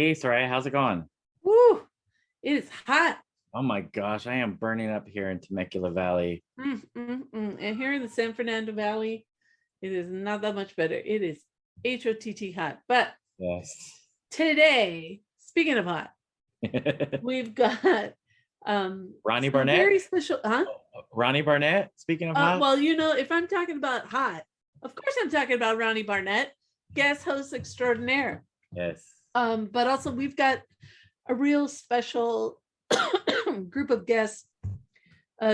Hey, Soraya, how's it going? Woo! It is hot. Oh my gosh, I am burning up here in Temecula Valley. And here in the San Fernando Valley, it is not that much better. It is HOTT hot. But Yes. today, speaking of hot, we've got Ronnie some Barnett? very special, huh? Ronnie Barnett, speaking of hot? Well, you know, if I'm talking about hot, of course I'm talking about Ronnie Barnett, guest host extraordinaire. Yes. But also we've got a real special group of guests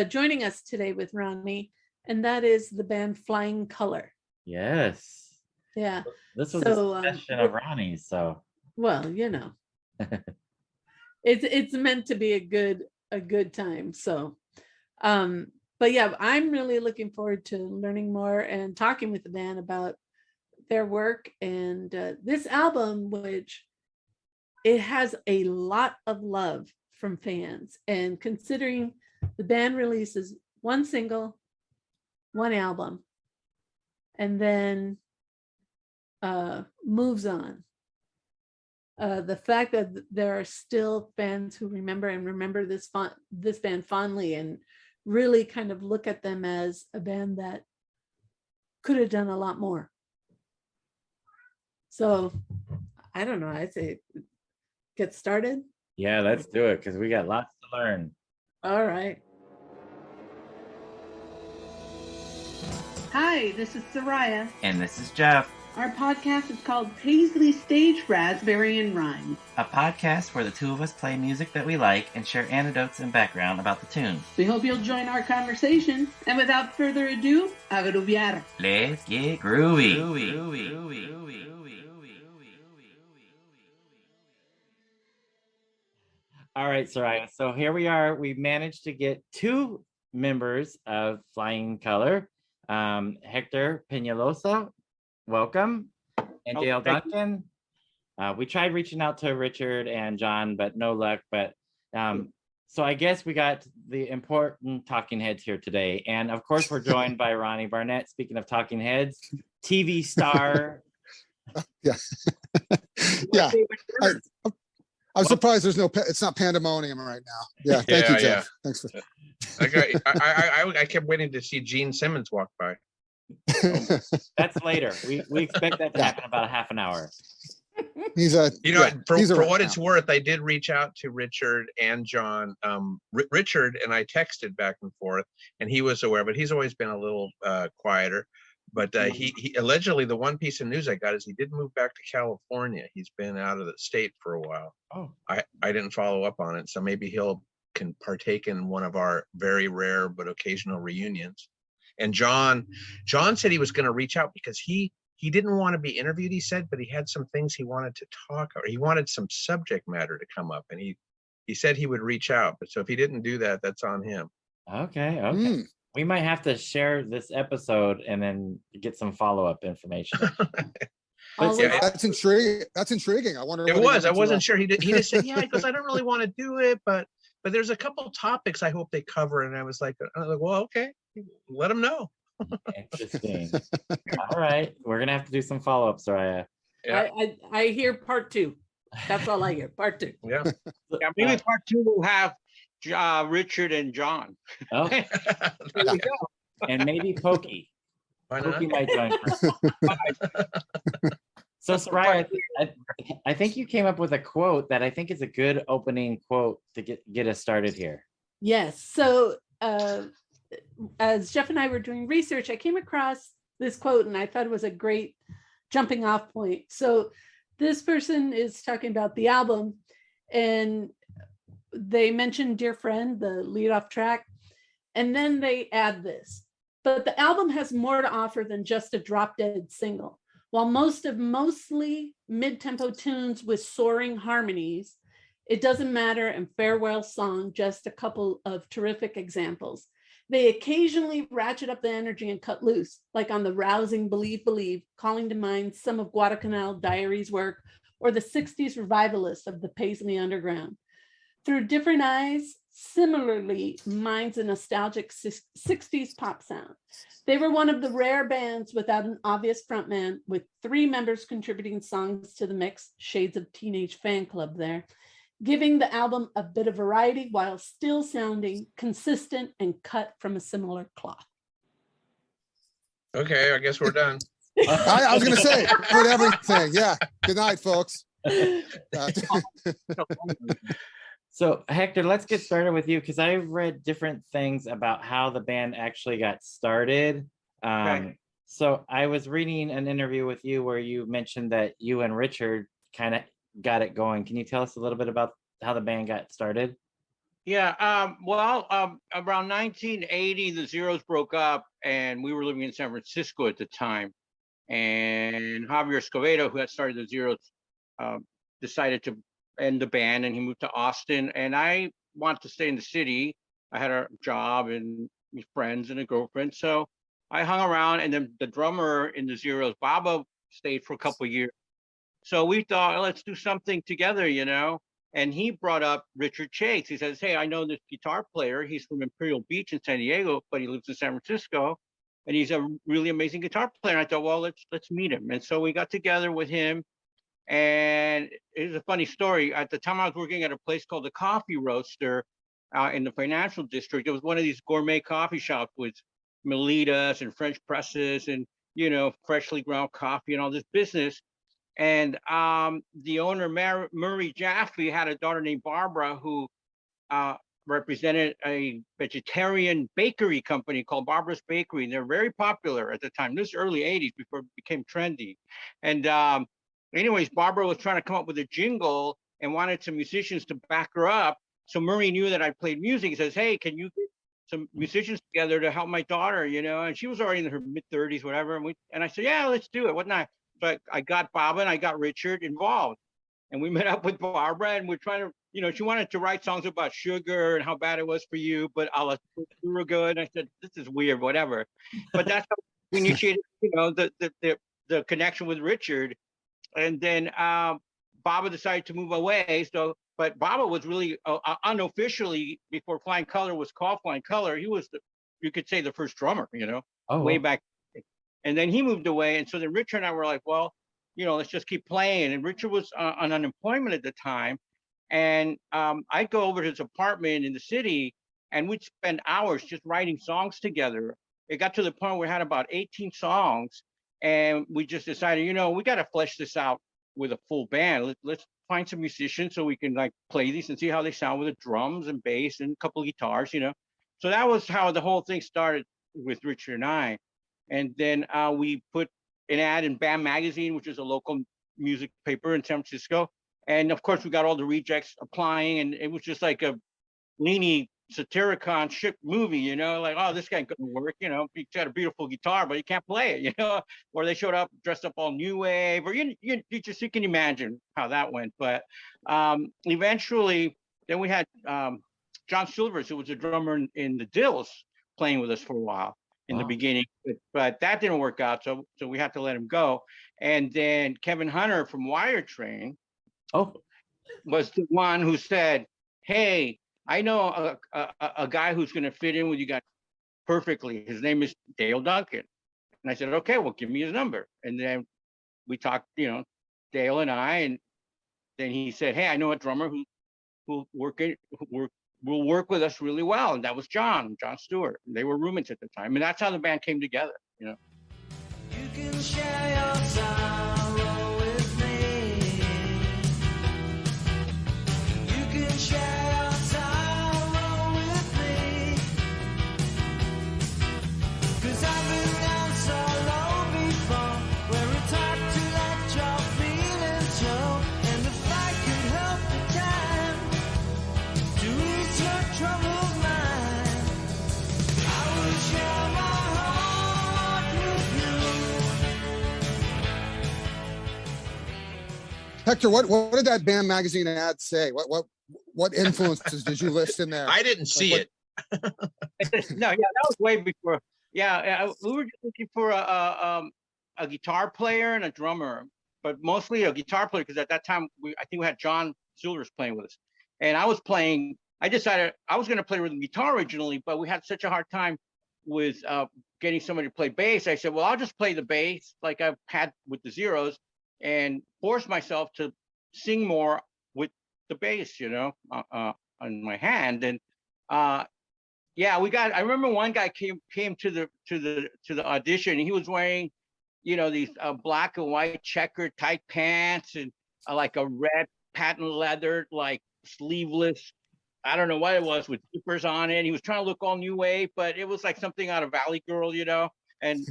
joining us today with Ronnie, and that is the band Flying Color. Yes. Yeah. This was a session of Ronnie's, so. Well, you know, it's meant to be a good time. So, but yeah, I'm really looking forward to learning more and talking with the band about their work and this album, which it has a lot of love from fans. And considering the band releases one single, one album, and then moves on. The fact that there are still fans who remember this band fondly and really kind of look at them as a band that could have done a lot more. So I don't know, I'd say get started. Yeah, let's do it because we got lots to learn. All right. Hi, this is Soraya. And this is Jeff. Our podcast is called Paisley Stage Raspberry and Rhyme, a podcast where the two of us play music that we like and share anecdotes and background about the tunes. We hope you'll join our conversation. And without further ado, a gruviar. Let's get groovy. All right, Soraya. So here we are. We managed to get two members of Flying Color, Hector Peñalosa. Welcome. And Dale Duncan. We tried reaching out to Richard and John, but no luck. But so I guess we got the important talking heads here today. And of course, we're joined by Ronnie Barnett. Speaking of talking heads, TV star. Yeah. Yeah. I'm surprised it's not pandemonium right now. Yeah. Thank you, Jeff. Yeah. Thanks for I kept waiting to see Gene Simmons walk by. That's later. We expect that to happen about a half an hour. For what it's worth, I did reach out to Richard and John. Richard and I texted back and forth, and he was aware, but he's always been a little quieter. But he allegedly, the one piece of news I got is he did move back to California. He's been out of the state for a while. Oh, I didn't follow up on it, so maybe he'll can partake in one of our very rare but occasional reunions. And John said he was going to reach out because he didn't want to be interviewed, he said, but he had some things he wanted to talk about. He wanted some subject matter to come up, and he said he would reach out. But so if he didn't do that, that's on him. Okay. We might have to share this episode and then get some follow-up information. That's intriguing. I wonder. It was. I wasn't sure. He just said, yeah, because I don't really want to do it, but there's a couple topics I hope they cover. And I was like, well, okay, let them know. Interesting. All right, we're gonna have to do some follow-ups, Soraya. Yeah. I hear part 2. That's all I hear. Part 2. Yeah. Maybe part 2 will have Richard and John. Oh, there we go. And maybe Pokey. Why not? Pokey might join. So Soraya, I think you came up with a quote that I think is a good opening quote to get us started here. Yes. So as Jeff and I were doing research, I came across this quote and I thought it was a great jumping off point. So this person is talking about the album, and they mentioned Dear Friend, the lead off track, and then they add this. But the album has more to offer than just a drop dead single. While mostly mid-tempo tunes with soaring harmonies, It Doesn't Matter and Farewell Song, just a couple of terrific examples. They occasionally ratchet up the energy and cut loose, like on the rousing Believe, Believe, calling to mind some of Guadalcanal Diaries' work, or the 60s revivalists of the Paisley Underground. Through Different Eyes similarly mines a nostalgic 60s pop sound. They were one of the rare bands without an obvious frontman, with 3 members contributing songs to the mix, shades of Teenage Fan Club there, giving the album a bit of variety while still sounding consistent and cut from a similar cloth. Okay, I guess we're done. I was going to say, heard everything. Yeah. Good night, folks. So Hector, let's get started with you because I've read different things about how the band actually got started. Right. So I was reading an interview with you where you mentioned that you and Richard kind of got it going. Can you tell us a little bit about how the band got started? Yeah, around 1980, the Zeros broke up, and we were living in San Francisco at the time. And Javier Escobedo, who had started the Zeros, decided to end the band, and he moved to Austin. And I wanted to stay in the city. I had a job and friends and a girlfriend, so I hung around. And then the drummer in the Zeros, Baba, stayed for a couple of years. So we thought, let's do something together, you know. And he brought up Richard Chase. He says, hey, I know this guitar player. He's from Imperial Beach in San Diego, but he lives in San Francisco. And he's a really amazing guitar player. And I thought, well, let's meet him. And so we got together with him. And it's a funny story. At the time, I was working at a place called the Coffee Roaster in the financial district. It was one of these gourmet coffee shops with Melitas and French presses and, you know, freshly ground coffee and all this business. And the owner, Murray Jaffe, had a daughter named Barbara who represented a vegetarian bakery company called Barbara's Bakery. And they're very popular at the time. This is early 80s before it became trendy. And anyways, Barbara was trying to come up with a jingle and wanted some musicians to back her up. So Murray knew that I played music. He says, hey, can you get some musicians together to help my daughter, you know? And she was already in her mid-30s, whatever. And I said, yeah, let's do it. What not? So I got Baba and I got Richard involved. And we met up with Barbara, and we're trying to, you know, she wanted to write songs about sugar and how bad it was for you, but we were good. And I said, this is weird, whatever. But that's how we initiated, you know, the connection with Richard. And then Baba decided to move away. So, but Baba was really unofficially, before Flying Color was called Flying Color, he was, you could say, the first drummer, you know, way back. And then he moved away. And so then Richard and I were like, well, you know, let's just keep playing. And Richard was on unemployment at the time. And I'd go over to his apartment in the city, and we'd spend hours just writing songs together. It got to the point where we had about 18 songs. And we just decided, you know, we got to flesh this out with a full band. Let's find some musicians so we can like play these and see how they sound with the drums and bass and a couple of guitars, you know. So that was how the whole thing started with Richard and I. And then we put an ad in BAM Magazine, which is a local music paper in San Francisco. And of course, we got all the rejects applying, and it was just like a leany Satyricon ship movie, you know, like, oh, this guy couldn't work, you know, he's got a beautiful guitar, but he can't play it, you know, or they showed up dressed up all new wave, or you can imagine how that went. But eventually, then we had John Silvers, who was a drummer in the Dills, playing with us for a while in the beginning, but that didn't work out, so we had to let him go. And then Kevin Hunter from Wire Train was the one who said, hey, I know a guy who's going to fit in with you guys perfectly. His name is Dale Duncan. And I said, okay, well, give me his number. And then we talked, you know, Dale and I, and then he said, hey, I know a drummer who will work with us really well. And that was John Stewart. They were roommates at the time. And that's how the band came together, you know. You can share your sorrow with me. You can share your sorrow with me. 'Cause I've been down so low before, where it's hard to let your feelings show. And if I could help the time to ease your troubled mind, I will share my heart with you. Hector, what did that BAM Magazine ad say? What influences did you list in there? I didn't see it. No, yeah, that was way before. Yeah, we were just looking for a guitar player and a drummer, but mostly a guitar player, because at that time I think we had John Silvers playing with us, and I was playing I decided I was going to play rhythm guitar originally, but we had such a hard time with getting somebody to play bass. I said, well, I'll just play the bass like I've had with the Zeros and force myself to sing more with the bass, you know, on my hand. And yeah, I remember one guy came to the audition, and he was wearing, you know, these black and white checkered tight pants and like a red patent leather, like sleeveless, I don't know what it was, with zippers on it. He was trying to look all new wave, but it was like something out of Valley Girl, you know. And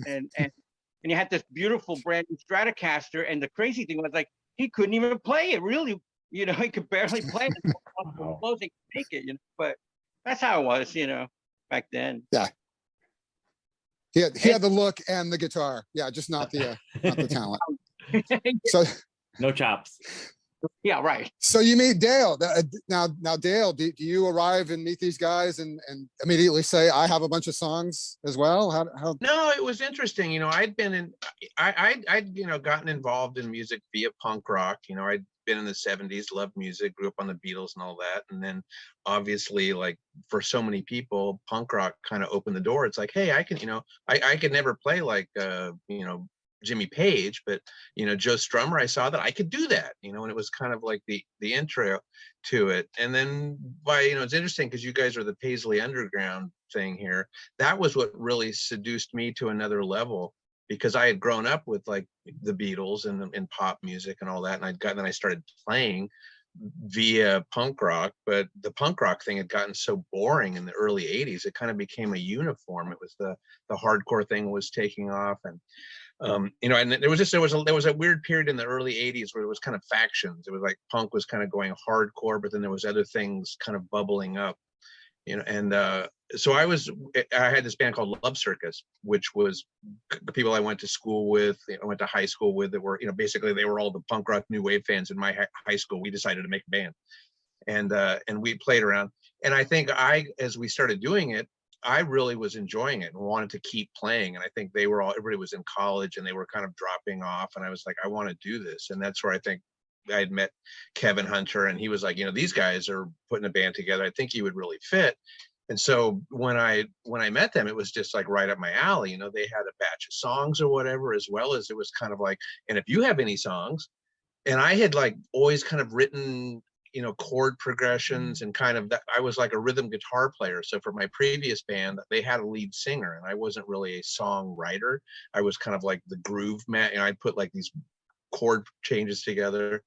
he had this beautiful brand new Stratocaster. And the crazy thing was, like, he couldn't even play it. Really, you know, he could barely play it. Closing make it, you know. But that's how it was, you know, back then. Yeah. He had the look and the guitar. Yeah, just not the talent. So No chops. Yeah, right. So you meet Dale. Now Dale, do you arrive and meet these guys and immediately say, I have a bunch of songs as well? How? No, it was interesting. You know, I'd you know, gotten involved in music via punk rock. You know, I'd been in the 70s, loved music, grew up on the Beatles and all that. And then obviously, like for so many people, punk rock kind of opened the door. It's like, hey, I can, you know, I could never play like, you know, Jimmy Page, but you know, Joe Strummer, I saw that I could do that, you know, and it was kind of like the intro to it. And then you know, it's interesting because you guys are the Paisley Underground thing here. That was what really seduced me to another level, because I had grown up with like the Beatles and pop music and all that, and then I started playing via punk rock. But the punk rock thing had gotten so boring in the early 80s, it kind of became a uniform. It was the hardcore thing was taking off. And you know, and there was a weird period in the early 80s where it was kind of factions. It was like punk was kind of going hardcore, but then there was other things kind of bubbling up, you know. And so I had this band called Love Circus, which was the people I went to school with, I went to high school with, that were, you know, basically they were all the punk rock new wave fans in my high school. We decided to make a band, and we played around. And I think as we started doing it, I really was enjoying it and wanted to keep playing. And I think everybody was in college and they were kind of dropping off. And I was like, I want to do this. And that's where I think I had met Kevin Hunter, and he was like, you know, these guys are putting a band together. I think you would really fit. And so when I met them, it was just like right up my alley. You know, they had a batch of songs or whatever, as well as it was kind of like, and if you have any songs, and I had like always kind of written, you know, chord progressions and kind of that. I was like a rhythm guitar player. So for my previous band, they had a lead singer, and I wasn't really a songwriter. I was kind of like the groove man. You know, I'd put like these chord changes together.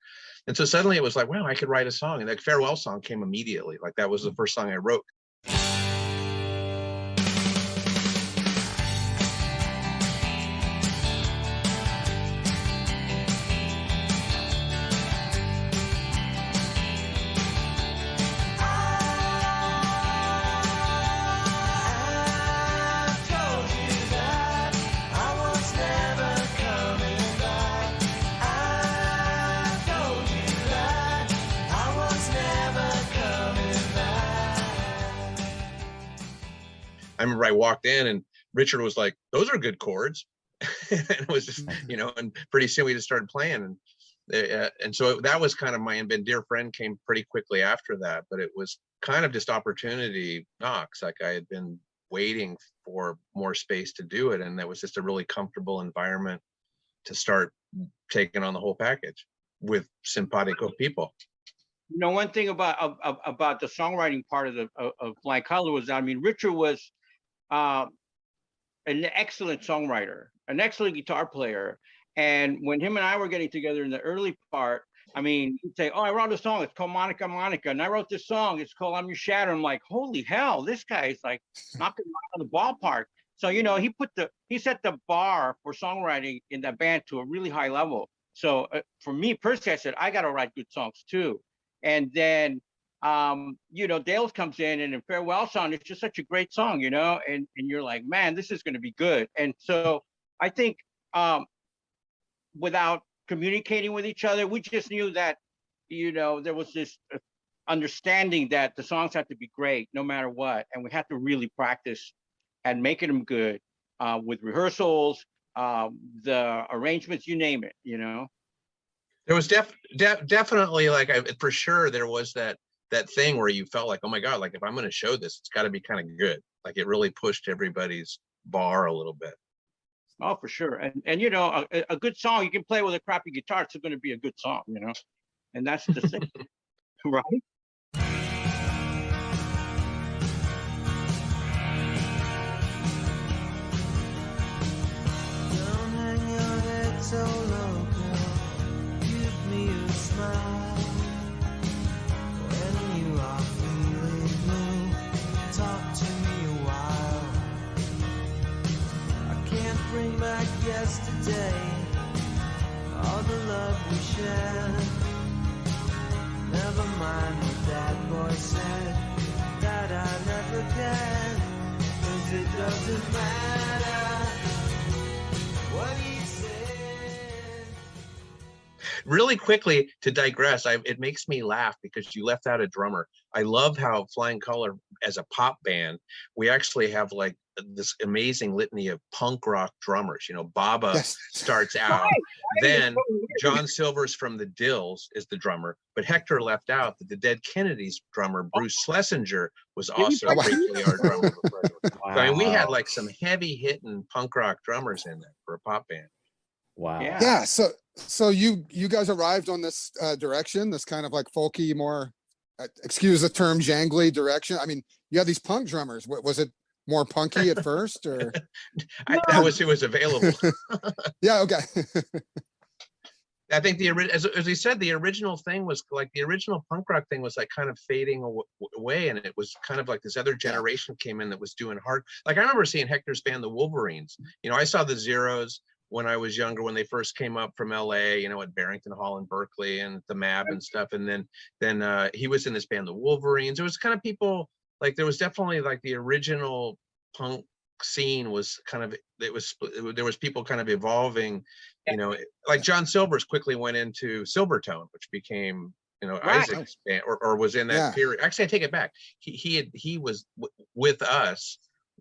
And so suddenly it was like, wow, I could write a song. And that Farewell song came immediately. Like that was the first song I wrote. I remember I walked in and Richard was like, those are good chords. And it was just, you know, and pretty soon we just started playing. And so that was kind of my Dear Friend came pretty quickly after that, but it was kind of just opportunity knocks. Like I had been waiting for more space to do it. And that was just a really comfortable environment to start taking on the whole package with simpatico people. You know, one thing about the songwriting part of Flying Color was, I mean, Richard was an excellent songwriter, an excellent guitar player. And when him and I were getting together in the early part, I mean, he'd say, oh, I wrote a song, it's called Monica Monica. And I wrote this song, it's called I'm Your Shadow. I'm like, holy hell, this guy's like knocking out of the ballpark. So, you know, he set the bar for songwriting in that band to a really high level. So for me personally, I said, I got to write good songs too. And then, you know, Dale comes in, and in Farewell Song, it's just such a great song, you know, and you're like, man, this is going to be good. And so I think without communicating with each other, we just knew that, you know, there was this understanding that the songs had to be great no matter what. And we had to really practice at making them good with rehearsals, the arrangements, you name it, you know. There was definitely like for sure there was that that thing where you felt like, oh my God, like if I'm going to show this, it's got to be kind of good. Like it really pushed everybody's bar a little bit. Oh, for sure. And you know, a good song, you can play with a crappy guitar, it's going to be a good song, you know, and that's the thing, right? Don't hang your head so low, girl. Give me a smile. When you are feeling blue, talk to me a while. I can't bring back yesterday, all the love we shared. Never mind what that boy said, that I never can. 'Cause it doesn't matter what he said. Really quickly, to digress, it makes me laugh because you left out a drummer. I love how Flying Color, as a pop band, we actually have like this amazing litany of punk rock drummers. You know, Baba Yes. starts out, then John Silver's from the Dills is the drummer, but Hector left out that the Dead Kennedys drummer, Bruce Schlesinger, was also briefly our drummer before. So, I mean, we had like some heavy hitting punk rock drummers in there for a pop band. Wow. Yeah. Yeah. So you guys arrived on this direction, this kind of like folky, more, excuse the term, jangly direction. I mean, you had these punk drummers. Was it more punky at first, or? That was who was available. Yeah. Okay. I think as we said, the original thing was like the original punk rock thing was like kind of fading away, and it was kind of like this other generation came in that was doing hard. Like I remember seeing Hector's band, the Wolverines. You know, I saw the Zeros when I was younger, when they first came up from LA, you know, at Barrington Hall in Berkeley and the MAB and stuff. And then he was in this band, the Wolverines. It was kind of people like, there was definitely like the original punk scene was kind of, there was people kind of evolving, you know, like John Silver's quickly went into Silvertone, which became, you know, Right. Isaac's band, or was in that period. Actually, I take it back. He was with us,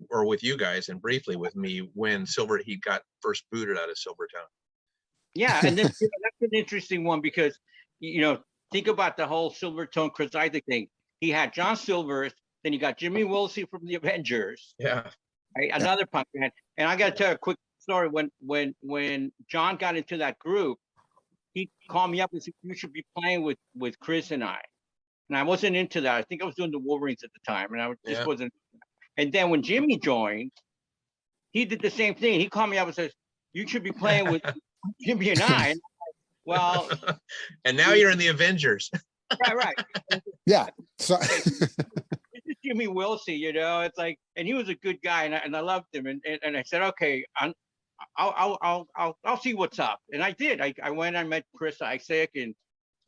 or with you guys, and briefly with me when he got first booted out of Silvertone. Yeah, and then you know, that's an interesting one because you know, think about the whole Silvertone Chris Isaac thing. He had John Silver, then you got Jimmy Wilsey from the Avengers, Yeah. right? Another punk band. And I got to tell a quick story. When John got into that group, he called me up and said, "You should be playing with Chris and I." And I wasn't into that. I think I was doing the Wolverines at the time, and I just wasn't. And then when Jimmy joined, he did the same thing. He called me up and says, "You should be playing with Jimmy and I." And well, and now you're in the Avengers. right. Yeah. So This is Jimmy Wilsey, you know. It's like, and he was a good guy, and I loved him. And I said, okay, I'll see what's up. And I did. I went and met Chris Isaac, and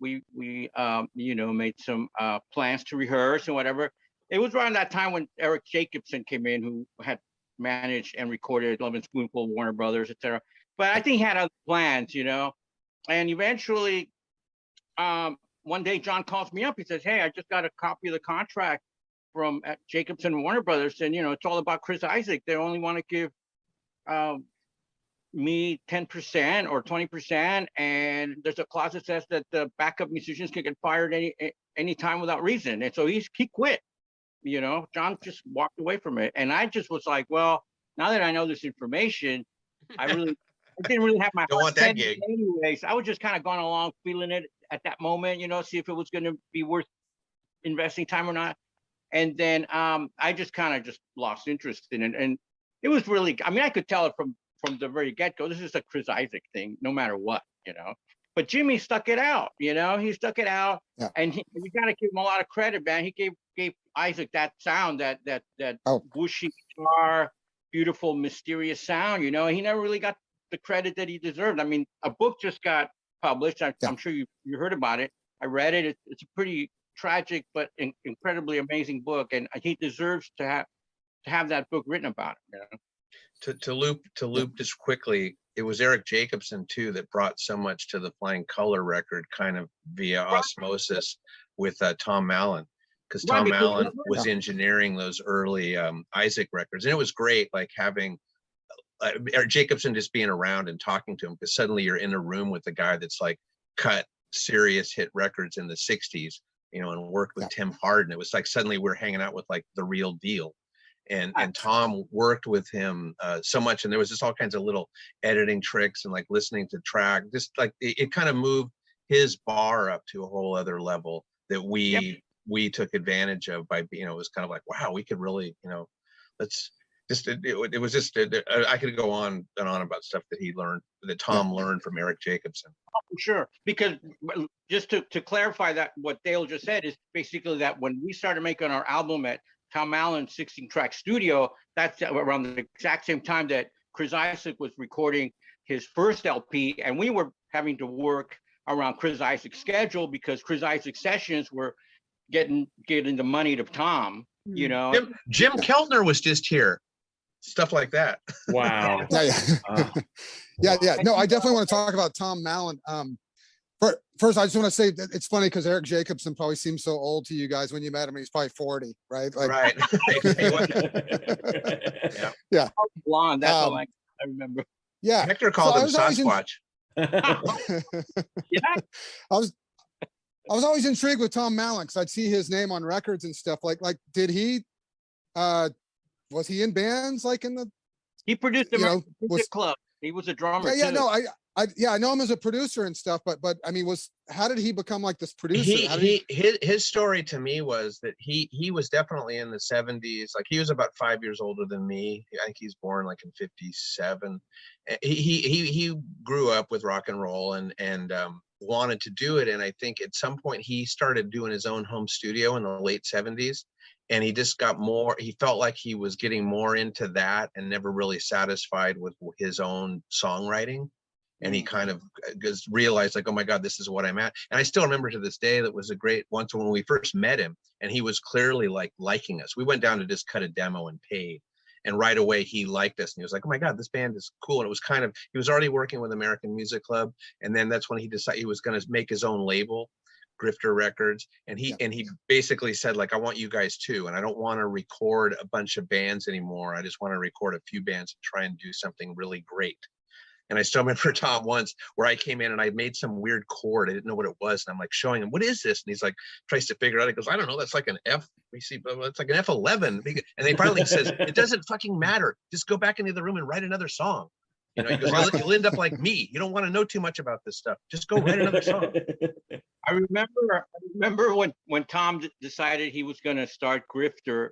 we you know, made some plans to rehearse and whatever. It was around that time when Eric Jacobson came in, who had managed and recorded Love and Spoonful, Warner Brothers, etc. But I think he had other plans, you know. And eventually, one day John calls me up. He says, "Hey, I just got a copy of the contract from Jacobson and Warner Brothers, and you know, it's all about Chris Isaac. They only want to give me 10% or 20%, and there's a clause that says that the backup musicians can get fired any time without reason." And so he quit. You know, John just walked away from it, and I just was like, well, now that I know this information, I didn't really have my Don't heart want that set gig. anyways. I was just kind of going along, feeling it at that moment, you know, see if it was going to be worth investing time or not. And then I just kind of just lost interest in it, and it was really, I mean, I could tell it from the very get-go. This is a Chris Isaac thing, no matter what, you know. But Jimmy stuck it out, you know. He stuck it out, and you got to give him a lot of credit, man. He gave Isaac that sound, that whooshy guitar, beautiful, mysterious sound, you know. He never really got the credit that he deserved. I mean, a book just got published. I'm sure you heard about it. I read it. It's a pretty tragic but incredibly amazing book, and he deserves to have that book written about him, you know. To loop just quickly, it was Eric Jacobson too that brought so much to the Flying Color record, kind of via osmosis with Tom Mallon, because Tom Mallon was engineering those early Isaac records, and it was great, like having Eric Jacobson just being around and talking to him, because suddenly you're in a room with a guy that's like cut serious hit records in the 60s, you know, and worked with Tim Hardin. It was like suddenly we're hanging out with like the real deal. And Tom worked with him so much, and there was just all kinds of little editing tricks and like listening to track, just like it kind of moved his bar up to a whole other level that we took advantage of by, you know, it was kind of like, wow, we could really, you know, let's just, it was just, I could go on and on about stuff that he learned, that Tom learned from Eric Jacobson. Oh, for sure. Because just to clarify that, what Dale just said is basically that when we started making our album at Tom Allen's 16-track studio, that's around the exact same time that Chris Isaak was recording his first LP, and we were having to work around Chris Isaac's schedule because Chris Isaac's sessions were getting the money to Tom, you know. Jim Keltner was just here, stuff like that. Wow. Yeah. No, I definitely want to talk about Tom Mallon. First, I just want to say that it's funny because Eric Jacobson probably seems so old to you guys when you met him. He's probably 40, right? Like, right. Yeah. Blonde. That's all I remember. Yeah. Hector called him Sasquatch. Yeah. I was always intrigued with Tom Mallon because I'd see his name on records and stuff. Like, did he? Was he in bands like in the? He produced the Music Club. He was a drummer. Yeah. too. No, I know him as a producer and stuff, but I mean, how did he become like this producer? His story to me was that he was definitely in the 70s. Like he was about 5 years older than me. I think he's born like in 57. He grew up with rock and roll and wanted to do it. And I think at some point he started doing his own home studio in the late 70s. And he just got more, he felt like he was getting more into that and never really satisfied with his own songwriting. And he kind of just realized like, oh my God, this is what I'm at. And I still remember to this day, that was a great once when we first met him and he was clearly like liking us. We went down to just cut a demo and paid. And right away he liked us and he was like, oh my God, this band is cool. And it was kind of, he was already working with American Music Club. And then that's when he decided he was going to make his own label, Grifter Records. And he basically said like, I want you guys too. And I don't want to record a bunch of bands anymore. I just want to record a few bands and try and do something really great. And I still remember Tom once where I came in and I made some weird chord. I didn't know what it was. And I'm like showing him, what is this? And he's like, tries to figure it out. He goes, I don't know. That's like an F. We see, it's like an F11. And they finally says, it doesn't fucking matter. Just go back into the room and write another song. You know, he goes, you'll end up like me. You don't want to know too much about this stuff. Just go write another song. I remember when Tom decided he was going to start Grifter.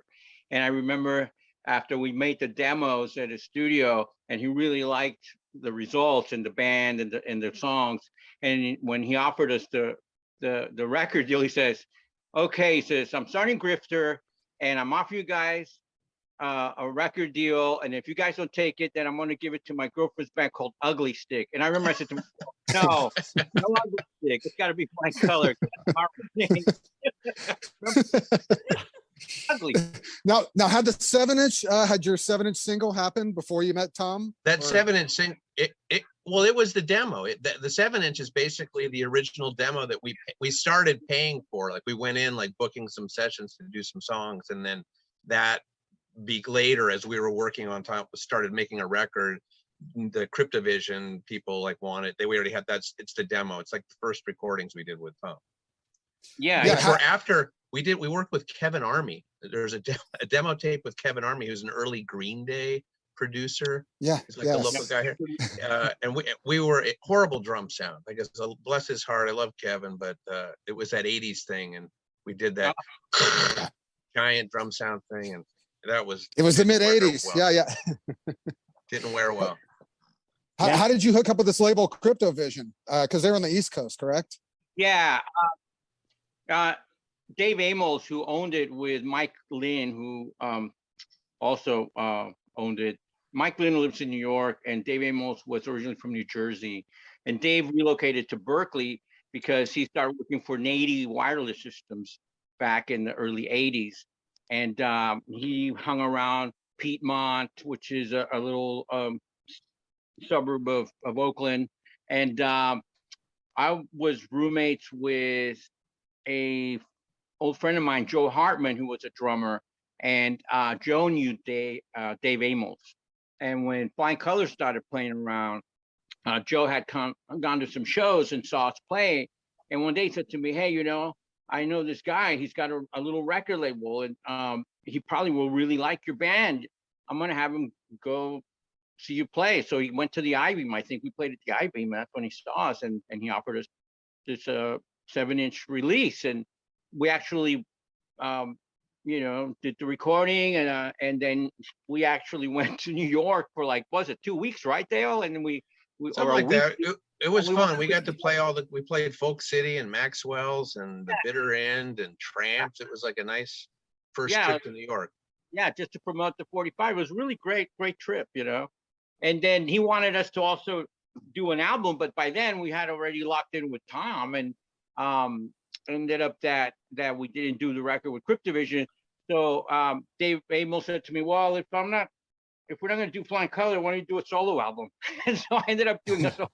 And I remember after we made the demos at his studio and he really liked the results and the band and the songs. And when he offered us the record deal, he says, okay, he says, I'm starting Grifter and I'm offering you guys a record deal. And if you guys don't take it, then I'm going to give it to my girlfriend's band called Ugly Stick. And I remember I said to him, no Ugly Stick. It's got to be Flying Color. Ugly. Now had the 7-inch, had your 7-inch single happened before you met Tom? That 7-inch single, it was the demo. The 7-inch is basically the original demo that we started paying for. Like we went in like booking some sessions to do some songs, and then that week later, as we were working on time, started making a record. The Cryptovision people like wanted. We already had that. It's the demo. It's like the first recordings we did with Tom. Yeah. Or after. We worked with Kevin Army. There's a demo tape with Kevin Army, who's an early Green Day producer. Yeah, he's like the local guy here. And we were a horrible drum sound. I guess bless his heart. I love Kevin, but it was that '80s thing, and we did that giant drum sound thing, and that was. It was the mid '80s. Well. Yeah. Didn't wear well. How did you hook up with this label Cryptovision? Because they're on the East Coast, correct? Yeah. Dave Amos, who owned it with Mike Lynn, who also owned it. Mike Lynn lives in New York, and Dave Amos was originally from New Jersey. And Dave relocated to Berkeley because he started working for Nady Wireless Systems back in the early 80s. And he hung around Piedmont, which is a little suburb of Oakland. And I was roommates with a old friend of mine, Joe Hartman, who was a drummer, and Joe knew Dave Amos. And when Flying Colors started playing around, Joe had gone to some shows and saw us play. And one day he said to me, hey, I know this guy, he's got a little record label, and he probably will really like your band. I'm gonna have him go see you play. So he went to the I-Beam. I think we played at the I-Beam. That's when he saw us, and he offered us this 7-inch release, and we actually did the recording, and then we actually went to New York for like, was it 2 weeks, right, Dale? And then we Something or a like week. that. It was we fun. went We to- got to play we played Folk City and Maxwell's and the Bitter End and Tramps. It was like a nice first Yeah. trip to New York. Yeah, just to promote the 45. It was really great trip, And then he wanted us to also do an album, but by then we had already locked in with Tom, and ended up that we didn't do the record with Cryptovision. So Dave Amel said to me, well, if we're not going to do Flying Color, why don't you do a solo album? And so I ended up doing a solo.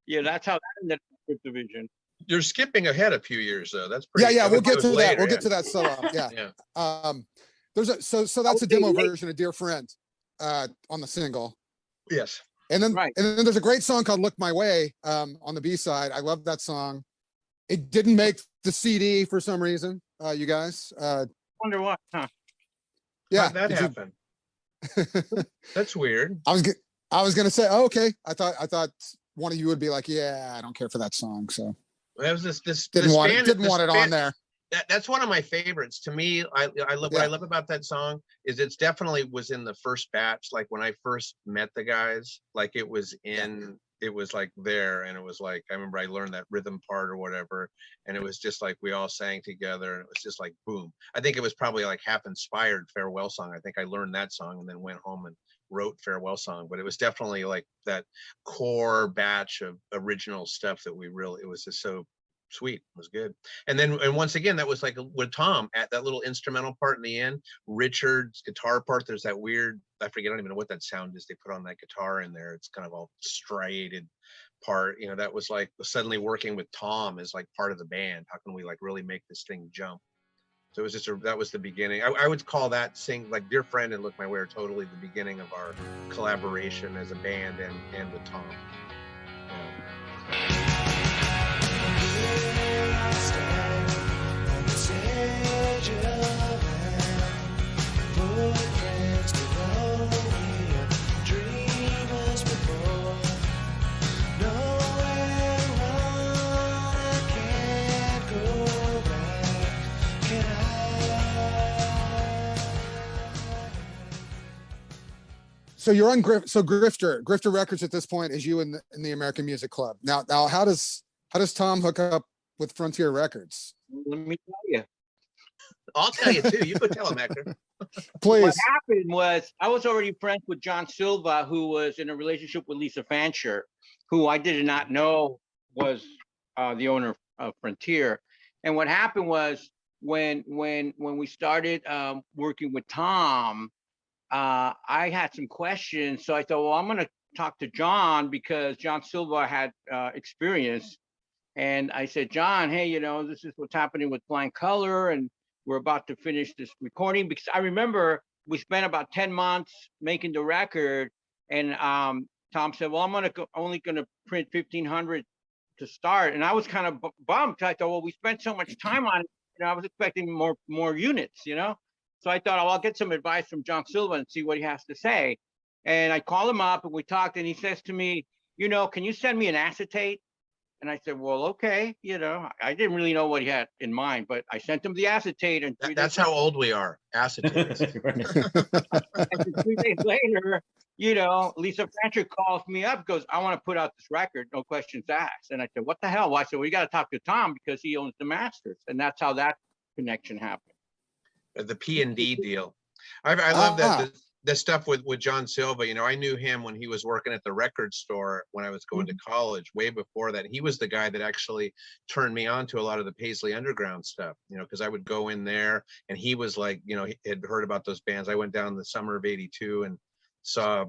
Yeah, that's how that ended up with Cryptovision. You're skipping ahead a few years though. That's Yeah, pretty. yeah, we'll that get was to that. later, We'll yeah. get to that solo. Yeah. Yeah. There's so that's a Okay, demo wait. version of Dear Friend on the single. Yes. And then Right. and then there's a great song called Look My Way on the B-side. I love that song. It didn't make the CD for some reason, you guys. Wonder what, huh? Yeah. How'd that did you- happen? That's weird. I was gonna say, oh, okay. I thought one of you would be like, yeah, I don't care for that song. So That was this didn't want band- it, didn't this want it on band- there. That's one of my favorites. To me, I love what Yeah. I love about that song is it's definitely was in the first batch. Like when I first met the guys, like it was like there, and it was like I remember I learned that rhythm part or whatever, and it was just like we all sang together, and it was just like boom. I think it was probably like half inspired Farewell Song. I think I learned that song and then went home and wrote Farewell Song, but it was definitely like that core batch of original stuff that it was just so sweet. It was good. And once again, that was like with Tom at that little instrumental part in the end, Richard's guitar part. There's that weird, I don't even know what that sound is they put on that guitar in there. It's kind of all striated part, that was like suddenly working with Tom as like part of the band. How can we like really make this thing jump? So it was that was the beginning. I would call that like Dear Friend and Look My Way are totally the beginning of our collaboration as a band and with Tom. So you're on Grifter Records at this point is you in the American Music Club. Now how does Tom hook up with Frontier Records? Let me tell you. I'll tell you too. You could tell him, Hector. Please. What happened was I was already friends with John Silva, who was in a relationship with Lisa Fancher, who I did not know was the owner of Frontier. And what happened was when we started working with Tom, I had some questions. So I thought, well, I'm going to talk to John because John Silva had experience. And I said, John, hey, this is what's happening with Flying Color, and we're about to finish this recording. Because I remember we spent about 10 months making the record, and Tom said, well, I'm only going to print 1,500 to start. And I was kind of bummed. I thought, well, we spent so much time on it. I was expecting more units, So I thought, I'll get some advice from John Silva and see what he has to say. And I called him up and we talked, and he says to me, can you send me an acetate? And I said, well, okay. I didn't really know what he had in mind, but I sent him the acetate. And That's how old we are. Acetate. and 3 days later, Lisa Fancher calls me up, goes, I want to put out this record, no questions asked. And I said, what the hell? Well, I said, well, you got to talk to Tom because he owns the masters. And that's how that connection happened. The P&D deal. I love that the stuff with John Silva. I knew him when he was working at the record store when I was going to college. Way before that, he was the guy that actually turned me on to a lot of the Paisley Underground stuff. Because I would go in there, and he was like, he had heard about those bands. I went down the summer of '82 and saw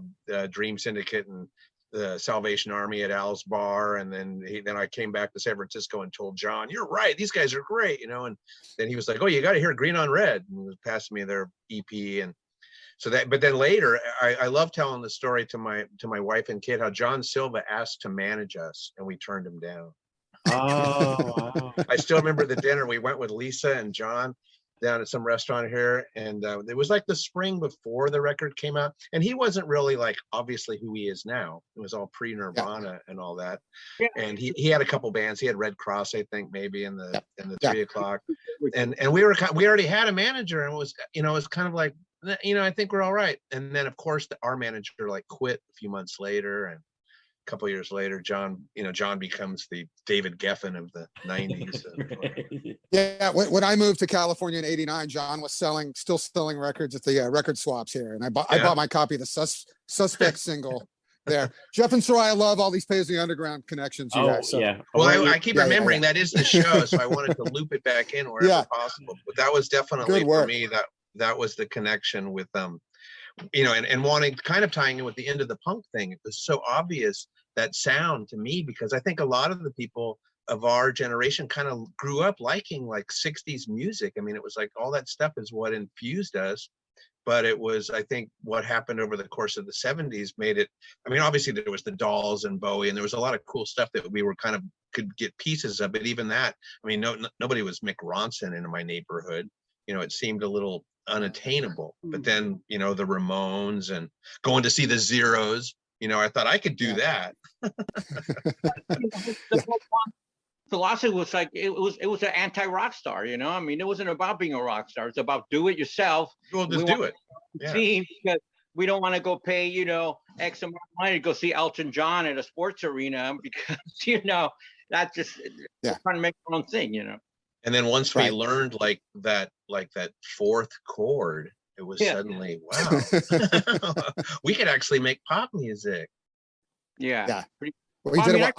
Dream Syndicate and the Salvation Army at Al's Bar, and then I came back to San Francisco and told John, "You're right, these guys are great," And then he was like, "Oh, you got to hear Green on Red," and he was passing me their EP, and so that. But then later, I love telling the story to my wife and kid how John Silva asked to manage us, and we turned him down. Oh, wow. I still remember the dinner. We went with Lisa and John down at some restaurant here, and it was like the spring before the record came out, and he wasn't really like obviously who he is now. It was all pre-Nirvana and all that. Yeah. And he had a couple bands. He had Red Cross, I think, maybe in the Yeah. 3 o'clock, and we already had a manager, and it was kind of like, I think we're all right. And then of course our manager like quit a few months later, and a couple years later, John becomes the David Geffen of the 90s. Yeah, when I moved to California in '89, John was still selling records at the record swaps here, and I bought my copy of the Suspect single there. Jeff and Soraya love all these Paisley Underground connections. You Oh, guys, so. yeah. Well, I keep Yeah, remembering that is the show, so I wanted to loop it back in wherever Yeah. possible. But that was definitely Good for work. me that was the connection with and wanting kind of tying in with the end of the punk thing. It was so obvious, that sound to me, because I think a lot of the people of our generation kind of grew up liking like 60s music. I mean, it was like all that stuff is what infused us. But it was, I think, what happened over the course of the 70s made it. I mean, obviously there was the Dolls and Bowie, and there was a lot of cool stuff that we were could get pieces of. But even that, I mean, nobody was Mick Ronson in my neighborhood. It seemed a little unattainable. But then, the Ramones and going to see the Zeros, I thought I could do that. The whole philosophy was like it was an anti-rock star, I mean, it wasn't about being a rock star. It's about do it yourself. Well, just do it. Yeah. Because we don't want to go pay, X amount of money to go see Elton John at a sports arena because, that just trying to make our own thing, And then once we learned like that fourth chord, it was suddenly, wow, we could actually make pop music. Yeah. Well, he did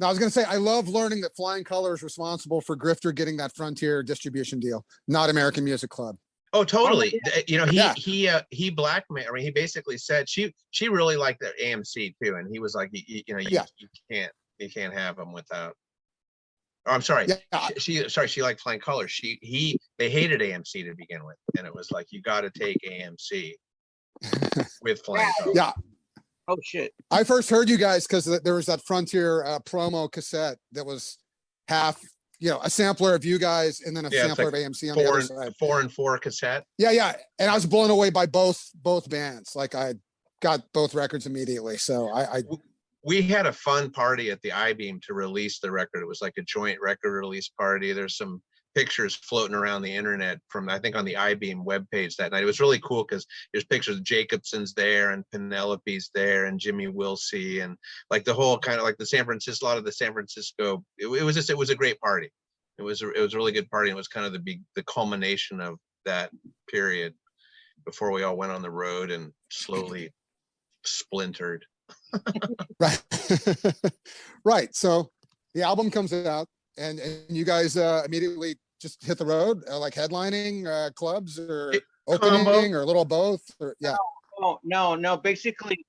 No, I was going to say, I love learning that Flying Color is responsible for Grifter getting that Frontier distribution deal, not American Music Club. Oh, totally. He blackmailed. I mean, he basically said she really liked the AMC too, and he was like, you can't have them without. Oh, I'm sorry. Yeah. She liked Flying Color. They hated AMC to begin with, and it was like you got to take AMC with Flying Color. Yeah. Oh shit! I first heard you guys because there was that Frontier promo cassette that was half, a sampler of you guys and then a sampler of AMC on the other side. 4-and-4 cassette. Yeah, and I was blown away by both bands. Like I got both records immediately. So we had a fun party at the I-Beam to release the record. It was like a joint record release party. There's some pictures floating around the internet from, I think, on the I-Beam webpage that night. It was really cool because there's pictures of Jacobson's there and Penelope's there and Jimmy Wilsey and like the whole kind of like a lot of the San Francisco. It was a great party. It was a really good party. And it was kind of the culmination of that period before we all went on the road and slowly splintered. Right. Right. So the album comes out and you guys immediately just hit the road, like headlining comebs or opening or a little both, or No. Basically,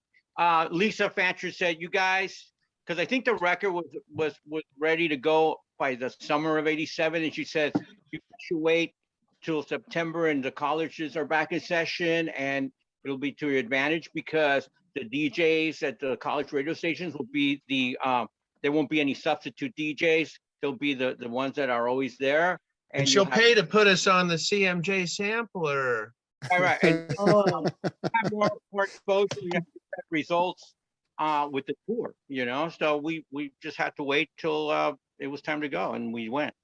Lisa Fancher said, you guys, because I think the record was ready to go by the summer of '87, and she said you should wait till September and the colleges are back in session, and it'll be to your advantage because the DJs at the college radio stations will be there won't be any substitute DJs. They'll be the ones that are always there. And she'll pay to put us on the CMJ sampler. All right. And have more exposure, we have results with the tour, So we just had to wait till it was time to go, and we went.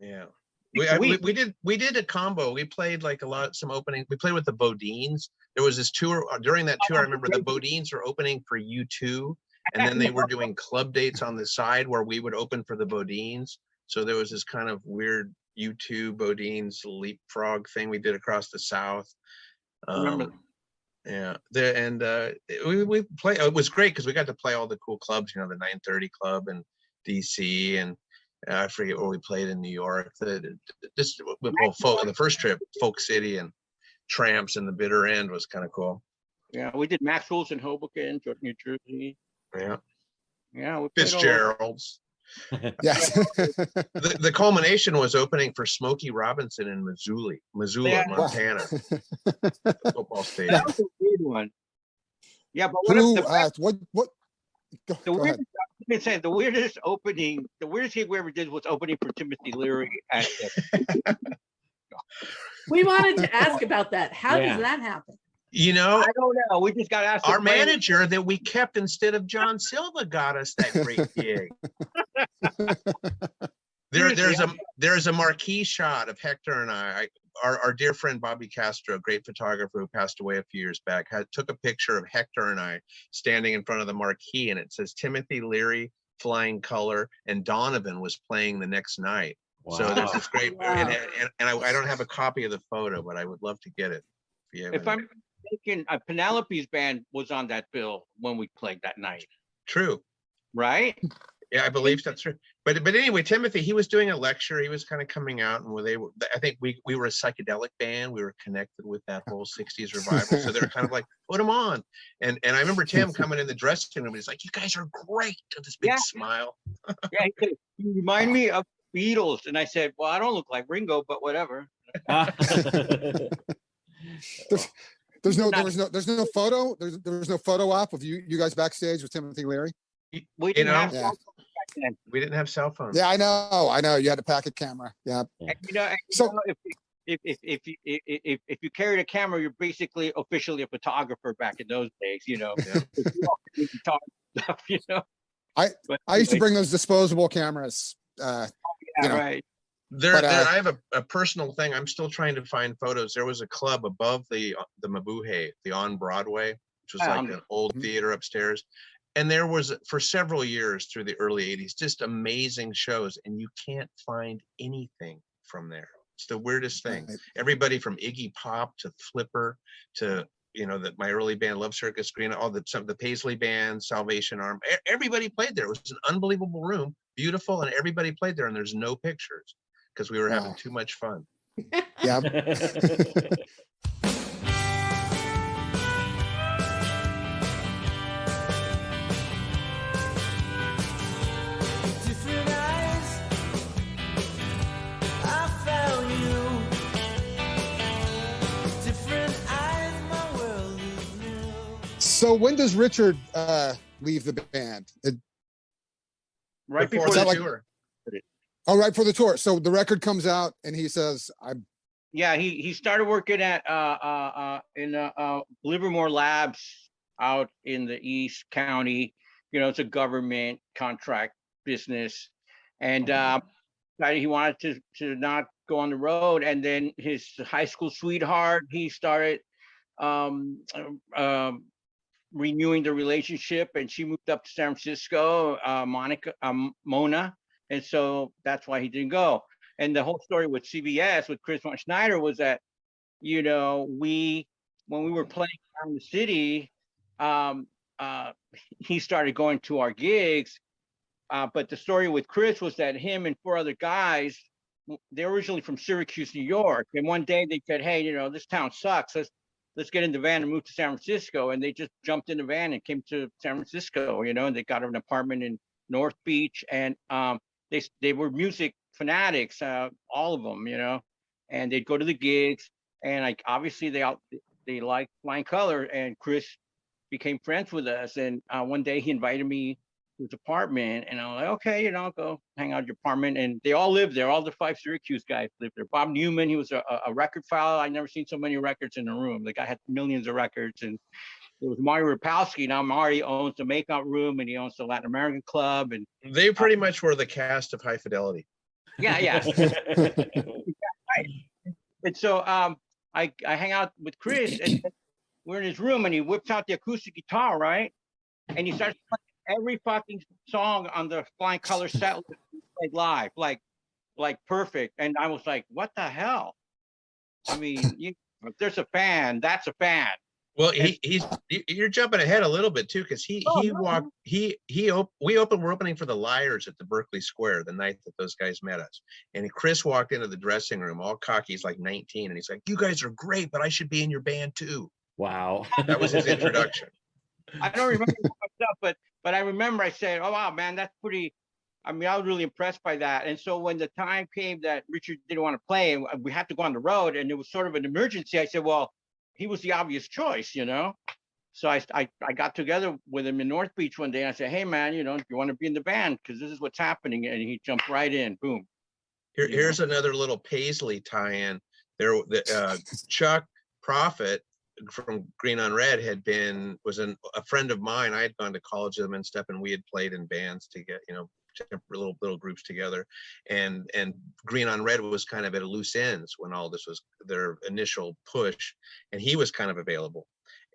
Yeah. We did a combo. We played like some opening. We played with the Bodines. There was this tour during that tour. I remember the Bodines were opening for U2, and then they were doing club dates on the side where we would open for the Bodines. So there was this kind of weird U2 Bodines leapfrog thing we did across the South. Yeah. We play. It was great because we got to play all the cool clubs. The 930 Club in DC, and I forget where we played in New York. The first trip, Folk City and Tramps in the Bitter End was kind of cool. Yeah, we did Maxwell's in Hoboken, New Jersey. Yeah. Fitzgerald's. Yes. The culmination was opening for Smokey Robinson in Missoula, Montana. The football stadium. That was a weird one. Yeah, but Go ahead. can say the weirdest gig we ever did was opening for Timothy Leary at the We wanted to ask about that. How Yeah. does that happen? You know, I don't know. We just got asked. to our play. manager that we kept instead of John Silva got us that great gig. There's a marquee shot of Hector and our dear friend Bobby Castro, a great photographer who passed away a few years back, took a picture of Hector and I standing in front of the marquee, and it says Timothy Leary, Flying Color, and Donovan was playing the next night. So there's this great, Wow. and I don't have a copy of the photo, but I would love to get it. If I'm thinking, Penelope's band was on that bill when we played that night, True. right? Yeah, I believe that's true. But anyway, Timothy, he was doing a lecture. He was kind of coming out, and I think we were a psychedelic band. We were connected with that whole '60s revival, so they were kind of like, put him on. And I remember Tim coming in the dressing room. He's like, "You guys are great!" With this big smile. Yeah, he said, "You remind me of Beatles," and I said, "Well, I don't look like Ringo, but whatever." There's no photo. There was no photo op of you guys backstage with Timothy Leary. We didn't have Yeah. cell phones back then. We didn't have cell phones. Yeah, I know. You had a pocket camera. Yeah. And, So- if you carried a camera, you're basically officially a photographer back in those days. Yeah. Stuff, I used to bring those disposable cameras. Yeah, you know. right. I have a personal thing. I'm still trying to find photos. There was a club above the Mabuhay, the On Broadway, which was like an old theater upstairs. And there was, for several years through the early '80s, just amazing shows, and you can't find anything from there. It's the weirdest thing. Right. Everybody from Iggy Pop to Flipper to my early band Love Circus, Green, some of the Paisley band, Salvation Army. Everybody played there. It was an unbelievable room, beautiful, and everybody played there. And there's no pictures because we were having too much fun. Yeah. Different eyes, I found you. Different eyes, my world is new. So when does Richard leave the band? Right Before before that the like- tour. Right for the tour. So the record comes out and he says, Yeah, he started working at in Livermore Labs out in the East County. It's a government contract business, and decided he wanted to not go on the road. And then his high school sweetheart, he started renewing the relationship, and she moved up to San Francisco, Mona, and so that's why he didn't go. And the whole story with CBS with Chris von Schneider was that, when we were playing around the city, he started going to our gigs. But the story with Chris was that him and 4 other guys, they're originally from Syracuse, New York. And one day they said, "Hey, this town sucks. Let's get in the van and move to San Francisco." And they just jumped in the van and came to San Francisco, and they got an apartment in North Beach. And they were music fanatics, all of them, and they'd go to the gigs, and obviously they liked Flying Color, and Chris became friends with us. And one day he invited me to his apartment, and I was like, okay, I'll go hang out at your apartment. And they all lived there. All the 5 Syracuse guys lived there. Bob Newman, he was a record file. I'd never seen so many records in a room. The guy had millions of records. And there was Mari Rapowski. Now Mari owns the Makeout Room, and he owns the Latin American Club. And They pretty much were the cast of High Fidelity. yeah. And so I hang out with Chris, and we're in his room, and he whips out the acoustic guitar, right? And he starts playing every fucking song on the Flying Color set list played live, like perfect. And I was like, what the hell? I mean, if there's a fan, that's a fan. Well, you're jumping ahead a little bit too, because we were opening for the Liars at the Berkeley Square the night that those guys met us, and Chris walked into the dressing room all cocky. He's like 19, and he's like, "You guys are great, but I should be in your band too." Wow. That was his introduction. I don't remember stuff, but I remember I said, "Oh wow, man, that's pretty." I mean, I was really impressed by that. And so when the time came that Richard didn't want to play, and we had to go on the road, and it was sort of an emergency, I said, well, he was the obvious choice, So I got together with him in North Beach one day. And I said, hey man, you want to be in the band? Because this is what's happening. And he jumped right in. Boom. Here's another little Paisley tie-in. Chuck Prophet from Green on Red was a friend of mine. I had gone to college with him and stuff, and we had played in bands to get, little groups together. And Green on Red was kind of at a loose ends when all this was their initial push, and he was kind of available.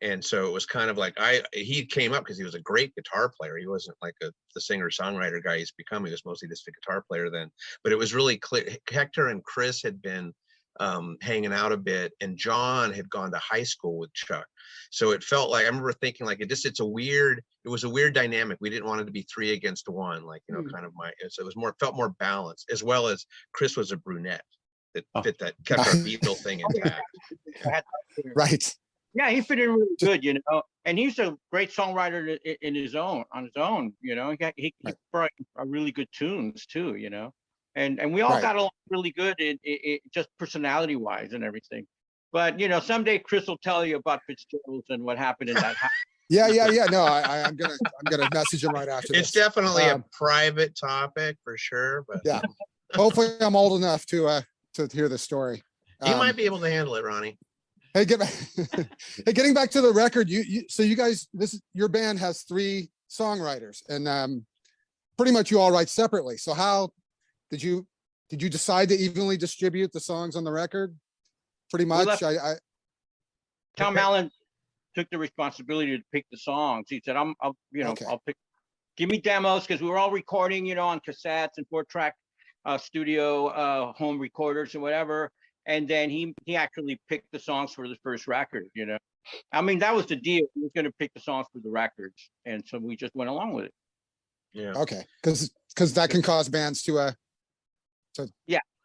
And so it was kind of like he came up because he was a great guitar player. He wasn't like the singer-songwriter guy he's become. He was mostly just a guitar player then. But it was really clear. Hector and Chris had been hanging out a bit, and John had gone to high school with Chuck. So it felt like, I remember thinking like it was a weird dynamic. We didn't want it to be 3 against 1, kind of so it was felt more balanced, as well as Chris was a brunette that fit that, kept our Beatle thing intact. Right. Yeah, he fit in really good, and he's a great songwriter on his own, he brought really good tunes too, and we all got along really good, it just personality wise and everything. But someday Chris will tell you about Fitzgerald's and what happened in that house. Yeah. No, I'm gonna message him right after this. It's definitely a private topic for sure, but yeah. Hopefully I'm old enough to hear the story. You might be able to handle it, Ronnie. Hey, getting back to the record, so you guys, your band has 3 songwriters, and pretty much you all write separately. So how did you decide to evenly distribute the songs on the record? Pretty much. Tom Allen took the responsibility to pick the songs. He said, I'll pick, give me demos, because we were all recording, on cassettes and 4-track studio home recorders and whatever. And then he actually picked the songs for the first record, I mean, that was the deal. He was going to pick the songs for the records. And so we just went along with it. Yeah. Okay. Because that can cause bands to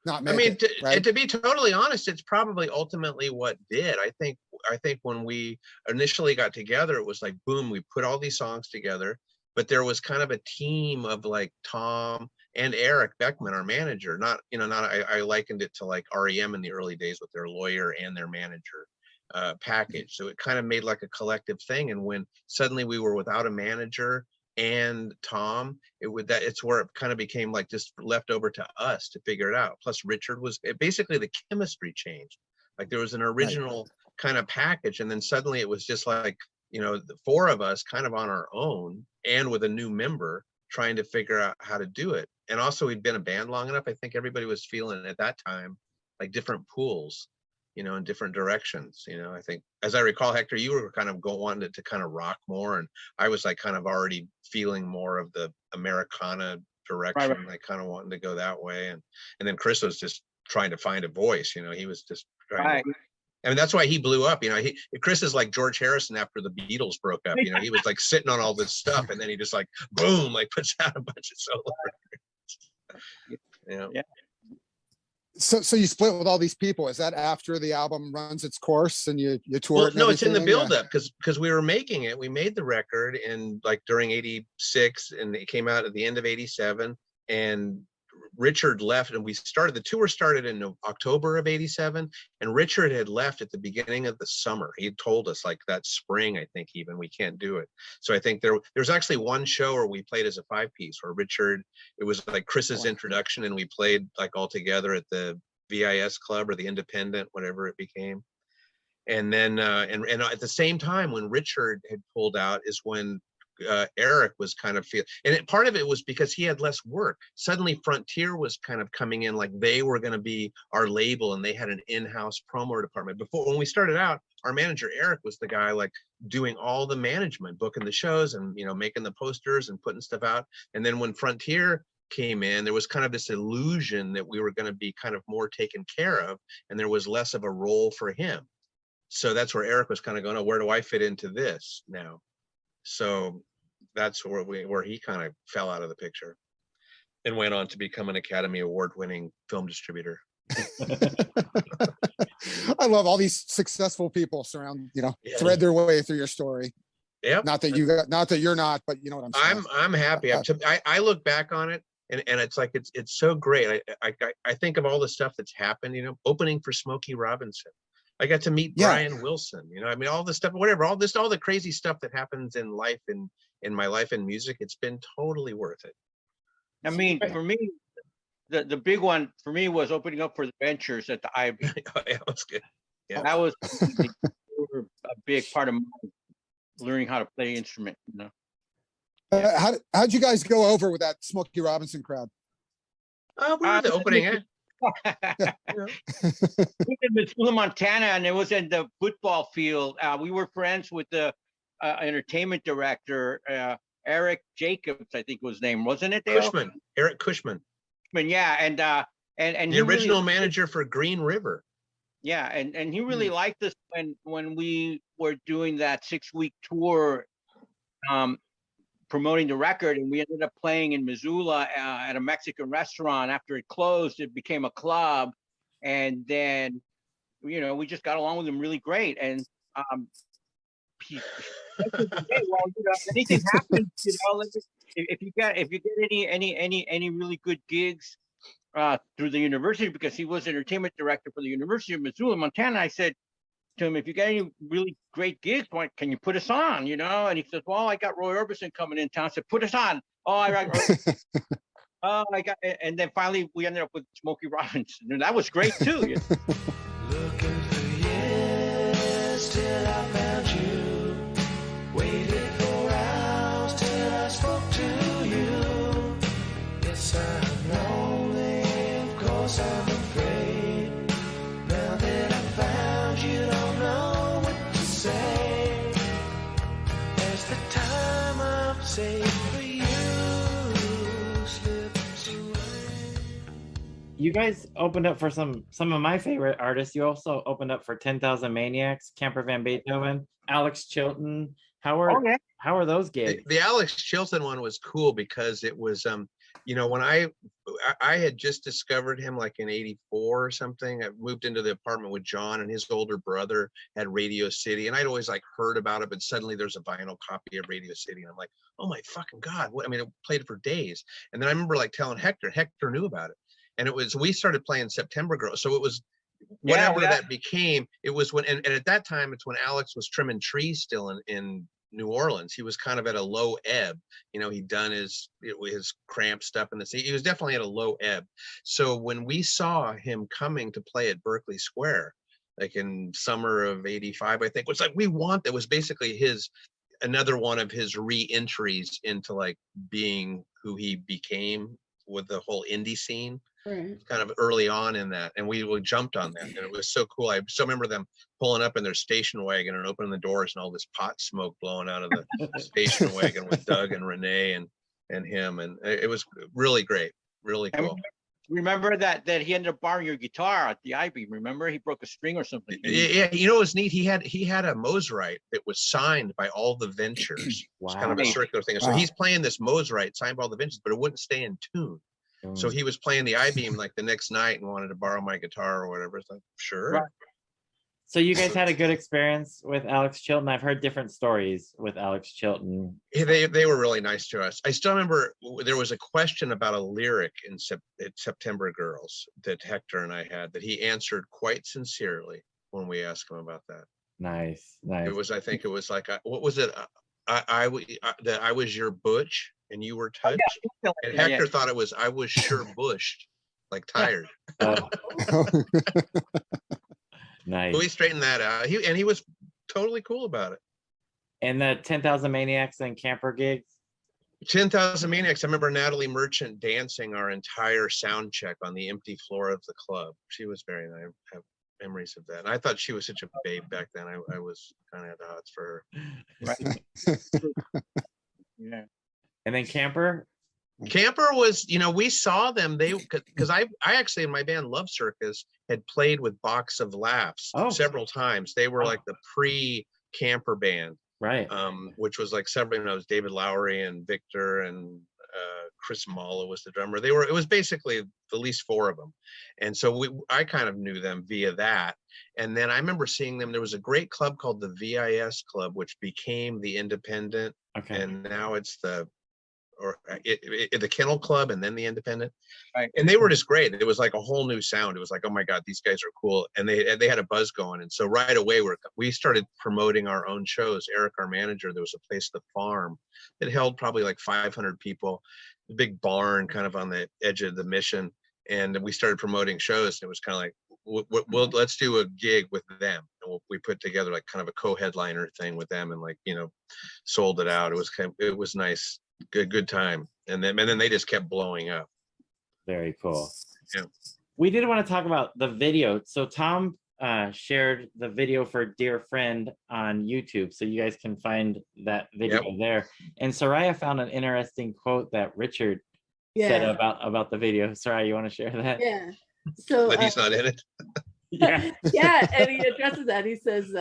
not make it, right? To be totally honest, it's probably ultimately what did. I think when we initially got together, it was like, boom, we put all these songs together, but there was kind of a team of like Tom and Eric Beckman, our manager. I likened it to like REM in the early days with their lawyer and their manager package. So it kind of made like a collective thing. And when suddenly we were without a manager and Tom, it's where it kind of became like just left over to us to figure it out. Plus Richard basically the chemistry changed. Like there was an original kind of package, and then suddenly it was just like, the 4 of us kind of on our own and with a new member trying to figure out how to do it. And also we'd been a band long enough. I think everybody was feeling at that time like different pools, in different directions. I think, as I recall, Hector, you were kind of wanting to kind of rock more, and I was like kind of already feeling more of the Americana direction, Right. like kind of wanting to go that way. And then Chris was just trying to find a voice, he was just trying to, I mean, that's why he blew up. Chris is like George Harrison after the Beatles broke up. He was like sitting on all this stuff, and then he just like boom, like puts out a bunch of solo records. Yeah. So you split with all these people. Is that after the album runs its course and you tour? Well, it and no, it's in the everything? build-up because we were making it. We made the record in like during '86, and it came out at the end of '87. And Richard left, and the tour started in October of '87, and Richard had left at the beginning of the summer. He had told us like that spring, I think, even we can't do it. So I think there's actually one show where we played as a 5-piece where Richard, it was like Chris's introduction, and we played like all together at the VIS Club or the Independent, whatever it became. And then and at the same time when Richard had pulled out is when Eric was kind of part of it was because he had less work. Suddenly Frontier was kind of coming in like they were going to be our label, and they had an in-house promo department. Before, when we started out, our manager Eric was the guy like doing all the management, booking the shows and making the posters and putting stuff out. And then when Frontier came in, there was kind of this illusion that we were going to be kind of more taken care of, and there was less of a role for him. So that's where Eric was kind of going, oh, where do I fit into this now? So that's where he kind of fell out of the picture and went on to become an Academy Award-winning film distributor. I love all these successful people thread their way through your story. Yep. Not that you're not, but you know what I'm saying. I'm happy. I look back on it and it's like, it's so great. I think of all the stuff that's happened, opening for Smokey Robinson, I got to meet Yeah. Brian Wilson, you know, I mean, all this stuff, whatever, all the crazy stuff that happens in life, in my life in music, it's been totally worth it. I mean, for me, the big one for me was opening up for the Ventures at the IB. Oh, yeah, that's good. Yeah. That was a big part of my learning how to play the instrument. You know, How'd you guys go over with that Smokey Robinson crowd? We were the opening act. we was in Missoula, Montana, and it was in the football field. We were friends with the entertainment director, Eric Jacobs, I think was his name, wasn't it? Dale? Cushman, Eric Cushman, Yeah, and the he original really, manager for Green River. yeah, and he really liked us when we were doing that 6-week tour, promoting the record, and we ended up playing in Missoula at a Mexican restaurant. After it closed, it became a club, and then, you know, we just got along with him really great. And he, well, you know, if anything happens, you know, if you get any really good gigs through the university, because he was entertainment director for the University of Missoula, Montana, I said to him, if you got any really great gigs, can you put us on, you know? And he says, well, I got Roy Orbison coming in town. I said, put us on. Oh, I got, and then finally we ended up with Smokey Robinson, and that was great too. You know? Looking for years till I found you. Waited for hours till I spoke to you. Yes, I'm lonely, of course I'm afraid. Now that I found you, don't know what to say. As the time I've saved for you slips away. You guys opened up for some of my favorite artists. You also opened up for 10,000 Maniacs, Camper Van Beethoven, Alex Chilton. How are those gigs? The Alex Chilton one was cool because it was, you know, when I had just discovered him like in '84 or something. I moved into the apartment with John, and his older brother had Radio City, and I'd always like heard about it, but suddenly there's a vinyl copy of Radio City, and I'm like, oh my fucking God. What? I mean, I played it for days. And then I remember like telling Hector knew about it. And it was, we started playing September Girls. So it was whatever that became, it was when, and at that time, it's when Alex was trimming trees still in New Orleans. He was kind of at a low ebb. You know, he'd done his cramp stuff in the sea. He was definitely at a low ebb. So when we saw him coming to play at Berkeley Square, like in summer of '85, I think, was like, that was basically another one of his re-entries into like being who he became with the whole indie scene. Right. Kind of early on in that, and we jumped on that, and it was so cool. I still remember them pulling up in their station wagon and opening the doors, and all this pot smoke blowing out of the station wagon with Doug and Renee and him, and it was really great, really cool. Remember that he ended up borrowing your guitar at the IB. Remember, he broke a string or something. Yeah, you know, it was neat. He had a Mosrite that was signed by all the Ventures. Wow. It's kind of a circular thing. So he's playing this Mosrite signed by all the Ventures, but it wouldn't stay in tune. So he was playing the I-beam like the next night and wanted to borrow my guitar or whatever. It's like, sure. Right. So you guys had a good experience with Alex Chilton. I've heard different stories with Alex Chilton. Yeah, they were really nice to us. I still remember there was a question about a lyric in September Girls that Hector and I had that he answered quite sincerely when we asked him about that. Nice. I think it was like, what was it? That I was your butch and you were touched. And Hector thought it was, I was sure bushed, like tired. Oh. Nice. So we straightened that out. He was totally cool about it. And the 10,000 Maniacs and camper gigs? 10,000 Maniacs. I remember Natalie Merchant dancing our entire sound check on the empty floor of the club. She was very nice. I have memories of that. And I thought she was such a babe back then. I was kind of at odds for her. Right. Yeah. And then camper was, you know, we saw them, because I actually in my band Love Circus had played with Box of Laughs several times. They were like the pre-camper band, right? Which was like several, you know, it was David Lowery and Victor and Chris Malla was the drummer. It was basically at least four of them. And so I kind of knew them via that. And then I remember seeing them, there was a great club called the VIS Club, which became the Independent. Okay. And now it's the the Kennel Club and then the Independent. Right. And they were just great. It was like a whole new sound. It was like, oh my God, these guys are cool. And they had a buzz going. And so right away we started promoting our own shows. Eric, our manager, there was a place, The Farm, that held probably like 500 people, a big barn kind of on the edge of the Mission. And we started promoting shows. And it was kind of like, we'll let's do a gig with them. And we put together like kind of a co-headliner thing with them, and like, you know, sold it out. It was nice, good time. And then they just kept blowing up. Very cool. Yeah. We did want to talk about the video. So Tom shared the video for Dear Friend on YouTube, so you guys can find that video there. And Soraya found an interesting quote that Richard said about the video. Soraya, you want to share that? Yeah. So But he's not in it. Yeah. yeah, and he addresses that. He says,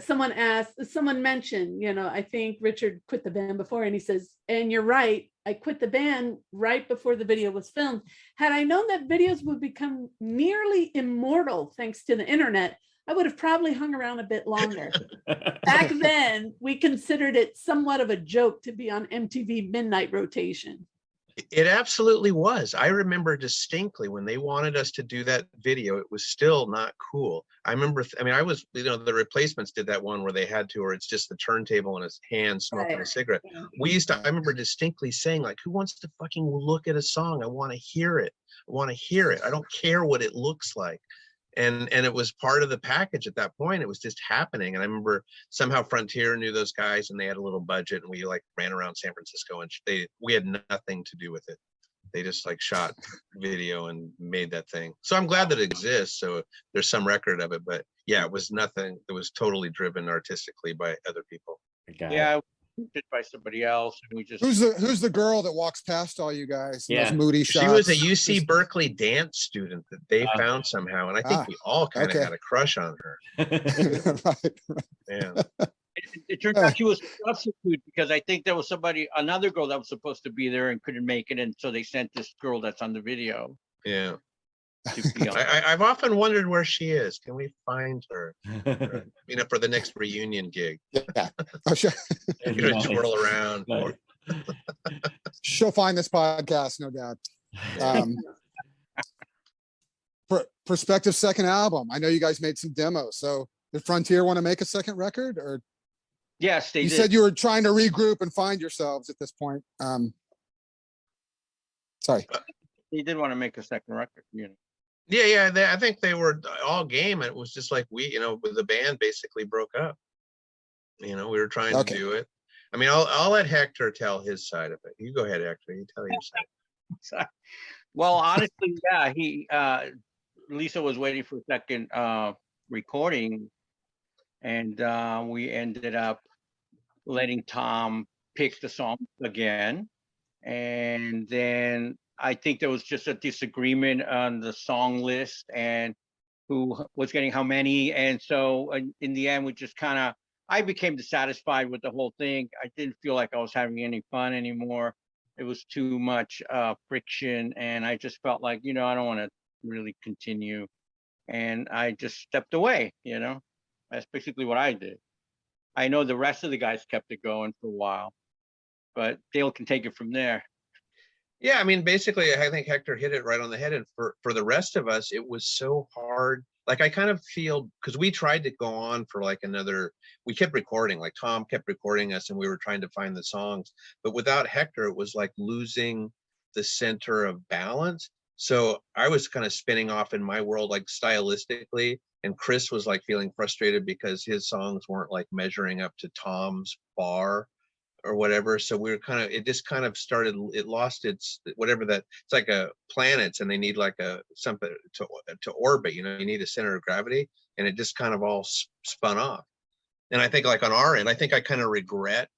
someone mentioned, you know, I think Richard quit the band before, and he says, and you're right, I quit the band right before the video was filmed. Had I known that videos would become nearly immortal thanks to the internet, I would have probably hung around a bit longer. Back then, we considered it somewhat of a joke to be on MTV midnight rotation. It absolutely was. I remember distinctly when they wanted us to do that video, it was still not cool. I remember, I was, you know, the Replacements did that one where they had to, or it's just the turntable and his hand smoking a cigarette. I remember distinctly saying, like, who wants to fucking look at a song? I want to hear it. I want to hear it. I don't care what it looks like. And it was part of the package at that point. It was just happening. And I remember somehow Frontier knew those guys, and they had a little budget, and we like ran around San Francisco, and we had nothing to do with it. They just like shot video and made that thing. So I'm glad that it exists. So there's some record of it, but yeah, it was nothing. It was totally driven artistically by other people. Yeah, did by somebody else, and we just Who's the girl that walks past all you guys? Yeah. Those moody shots. She was a UC Berkeley dance student that they found somehow, and I think we all kind of had a crush on her. Right. Yeah. it turned out she was a substitute, because I think there was another girl that was supposed to be there and couldn't make it, and so they sent this girl that's on the video. Yeah. To be on. I've often wondered where she is. Can we find her? You know, for the next reunion gig. Yeah. Oh, sure. You know, twirl around. Nice. She'll find this podcast, no doubt. Prospective second album. I know you guys made some demos. So did Frontier want to make a second record, or Yes, they you did. said you were trying to regroup and find yourselves at this point? Sorry. They did want to make a second record, you know. Yeah. I think they were all game. It was just like the band basically broke up. You know, we were trying to do it. I mean, I'll let Hector tell his side of it. You go ahead, Hector. You tell your side. Well, honestly, yeah, Lisa was waiting for a second recording, and we ended up letting Tom pick the song again. And then I think there was just a disagreement on the song list and who was getting how many. And so in the end, we just I became dissatisfied with the whole thing. I didn't feel like I was having any fun anymore. It was too much friction. And I just felt like, you know, I don't want to really continue. And I just stepped away, you know. That's basically what I did. I know the rest of the guys kept it going for a while, but Dale can take it from there. Yeah, I mean, basically, I think Hector hit it right on the head. And for the rest of us, it was so hard. Like, I kind of feel, because we tried to go on for like we kept recording, like Tom kept recording us, and we were trying to find the songs. But without Hector, it was like losing the center of balance. So I was kind of spinning off in my world, like stylistically. And Chris was like feeling frustrated because his songs weren't like measuring up to Tom's bar or whatever. So we were it just kind of started, it lost its, whatever that, it's like a planets, and they need like something to orbit, you know, you need a center of gravity, and it just kind of all spun off. And I think like on our end, I think I kind of regret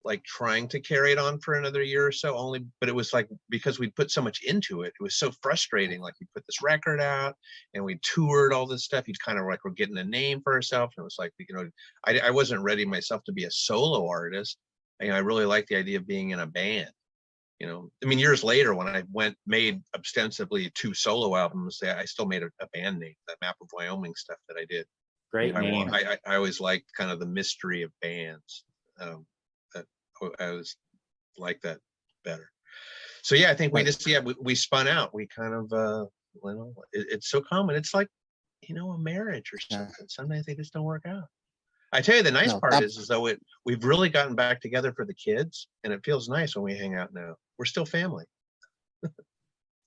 like trying to carry it on for another year or so but it was like, because we put so much into it, it was so frustrating. Like we put this record out and we toured all this stuff. You'd kind of like, we're getting a name for ourselves. And it was like, you know, I wasn't ready myself to be a solo artist. I really liked the idea of being in a band, you know. I mean, years later when I made ostensibly 2 solo albums, I still made a band name, that Map of Wyoming stuff that I did. Great name. I always liked kind of the mystery of bands. I always like that better. So yeah, I think we Right. just, we spun out. We kind of, it's so common. It's like, a marriage or Yeah. something. Sometimes they just don't work out. I tell you, the nice No, part is though we've really gotten back together for the kids, and it feels nice when we hang out now. We're still family.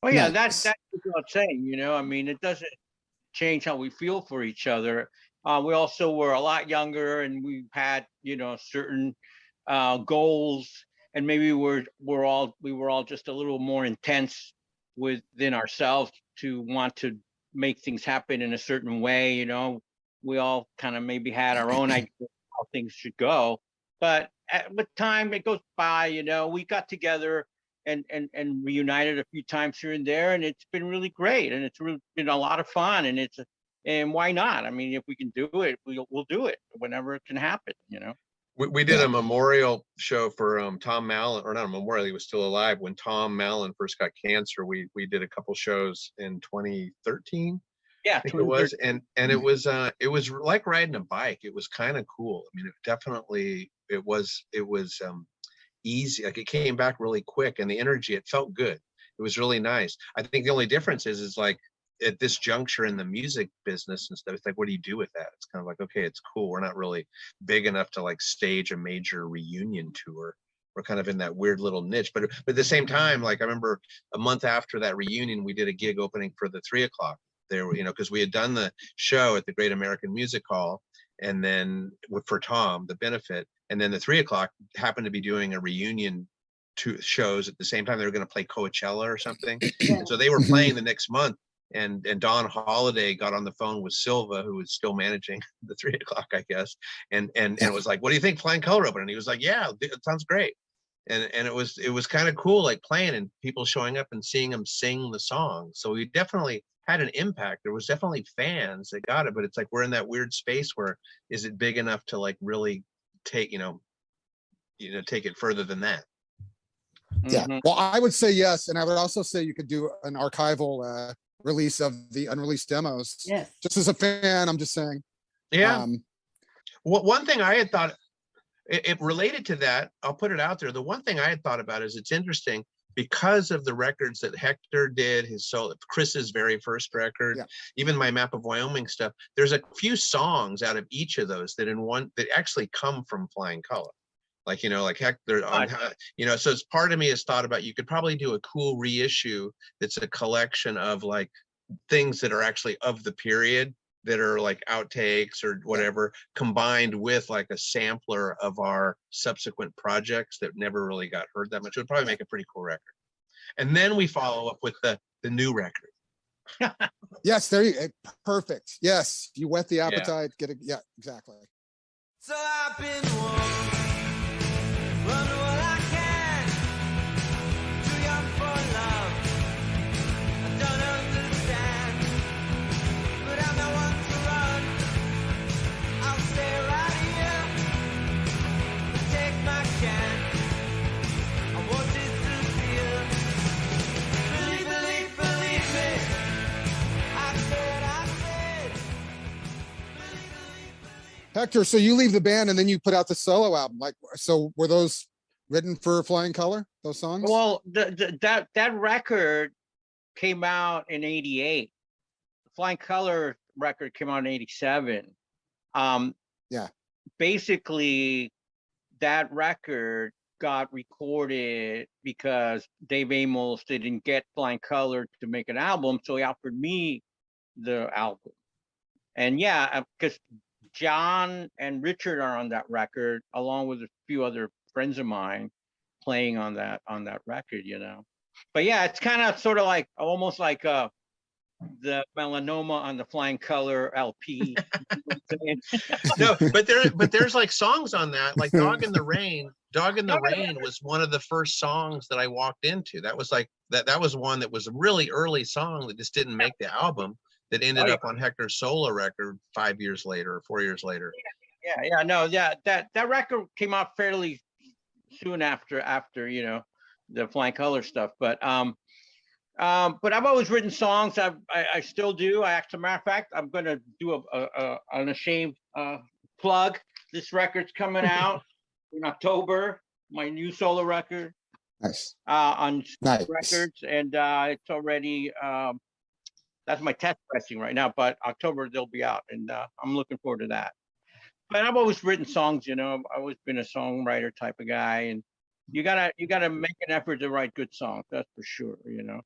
Oh yeah, Nice. that's what I'm saying. I mean, it doesn't change how we feel for each other. We also were a lot younger, and we had certain goals, and maybe we were all just a little more intense within ourselves to want to make things happen in a certain way. We all kind of maybe had our own idea of how things should go, but with time it goes by. We got together and reunited a few times here and there, and it's been really great, and it's really been a lot of fun, and why not? I mean, if we can do it, we'll do it whenever it can happen. We did a memorial show for Tom Mallon, or not a memorial, he was still alive when Tom Mallon first got cancer. We did a couple shows in 2013. Yeah, I think it was, and it was like riding a bike. It was kind of cool. I mean, it was easy. Like, it came back really quick, and the energy, it felt good. It was really nice. I think the only difference is like at this juncture in the music business and stuff, it's like, what do you do with that? It's kind of like, okay, it's cool. We're not really big enough to like stage a major reunion tour. We're kind of in that weird little niche, but at the same time, like I remember a month after that reunion, we did a gig opening for the 3 o'clock there, because we had done the show at the Great American Music Hall, and then for Tom, the benefit, and then the 3 o'clock happened to be doing a reunion 2 shows at the same time. They were going to play Coachella or something. And so they were playing the next month. And Don Holiday got on the phone with Silva, who was still managing the 3 o'clock, I guess, and was like, "What do you think, Flying Color open?" And he was like, "Yeah, it sounds great." And it was kind of cool, like playing and people showing up and seeing him sing the song. So we definitely had an impact. There was definitely fans that got it, but it's like we're in that weird space where is it big enough to like really take take it further than that? Yeah. Well, I would say yes, and I would also say you could do an archival release of the unreleased demos. Yes. Just as a fan, I'm just saying. Yeah. One thing I had thought, it related to that, I'll put it out there. The one thing I had thought about is it's interesting because of the records that Hector did, his solo, Chris's very first record, even my Map of Wyoming stuff. There's a few songs out of each of those that actually come from Flying Color. Like, like Hector, so it's part of me has thought about, you could probably do a cool reissue that's a collection of like things that are actually of the period that are like outtakes or whatever, combined with like a sampler of our subsequent projects that never really got heard that much. It would probably make a pretty cool record. And then we follow up with the new record. Yes, there you perfect. Yes, you whet the appetite, get it. Yeah, exactly. So I've been run what I can, too young for love, I don't understand, but I'm the one to run, I'll stay right here, take my chance, I won't disappear, believe me, I said, Hector, so you leave the band and then you put out the solo album. Like, so were those written for Flying Color, those songs? Well, that record came out in '88. The Flying Color record came out in '87. Basically, that record got recorded because Dave Amos didn't get Flying Color to make an album, so he offered me the album. And because John and Richard are on that record, along with a few other friends of mine playing on that record, But yeah, it's kind of sort of like almost like the Melanoma on the Flying Color LP. No, but there's like songs on that, like Dog in the Rain. Dog in the Rain was one of the first songs that I walked into. That was like that was one that was a really early song that just didn't make the album, that ended up on Hector's solo record 5 years later or 4 years later. That record came out fairly soon after the Flying Color stuff, but I've always written songs. I still do. As a matter of fact, I'm going to do an unashamed plug. This record's coming out in October, my new solo record. Nice. On Nice. records, and it's already that's my test pressing right now. But October they'll be out, and I'm looking forward to that. But I've always written songs, you know. I've always been a songwriter type of guy, and you gotta make an effort to write good songs. That's for sure, you know.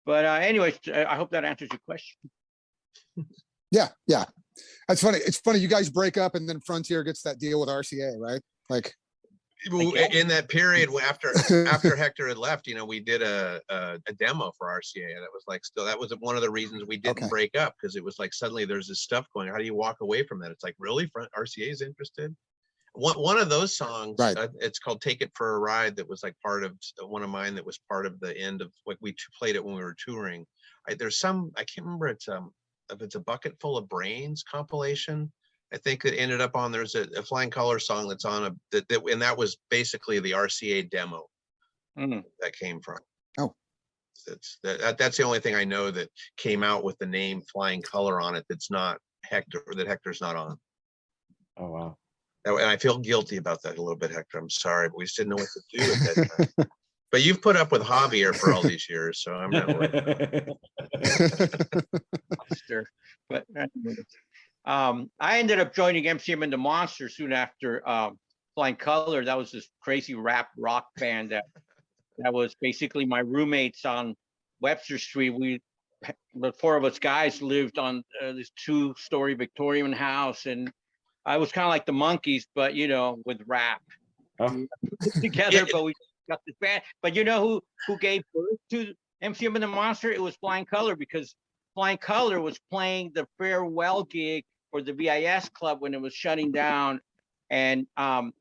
But anyways, I hope that answers your question. Yeah, yeah. That's funny. It's funny. You guys break up, and then Frontier gets that deal with RCA, right? Like, In that period after Hector had left, you know, we did a demo for RCA, and it was like, still, that was one of the reasons we didn't Okay. break up, because it was like suddenly there's this stuff going. How do you walk away from that? It's like, really, RCA is interested. One of those songs, Right. It's called "Take It for a Ride," that was like part of one of mine, that was part of the end of, like, we played it when we were touring. There's some, I can't remember, it's if it's a Bucket Full of Brains compilation, I think it ended up on, there's a Flying Color song that's on and that was basically the RCA demo that came from. Oh. That's the only thing I know that came out with the name Flying Color on it, that's not Hector, that Hector's not on. Oh, wow. And I feel guilty about that a little bit, Hector. I'm sorry, but we just didn't know what to do at that time. But you've put up with Javier for all these years, so I'm not worried. Monster. But I ended up joining MCM and the Monster soon after Flying Color. That was this crazy rap rock band that was basically my roommates on Webster Street. The four of us guys lived on this 2-story Victorian house, and I was kind of like the Monkees, but you know, with rap. Oh. Together, but we got this band. But you know who gave birth to MCM and the Monster? It was Flying Color, because Flying Color was playing the farewell gig for the VIS club when it was shutting down. And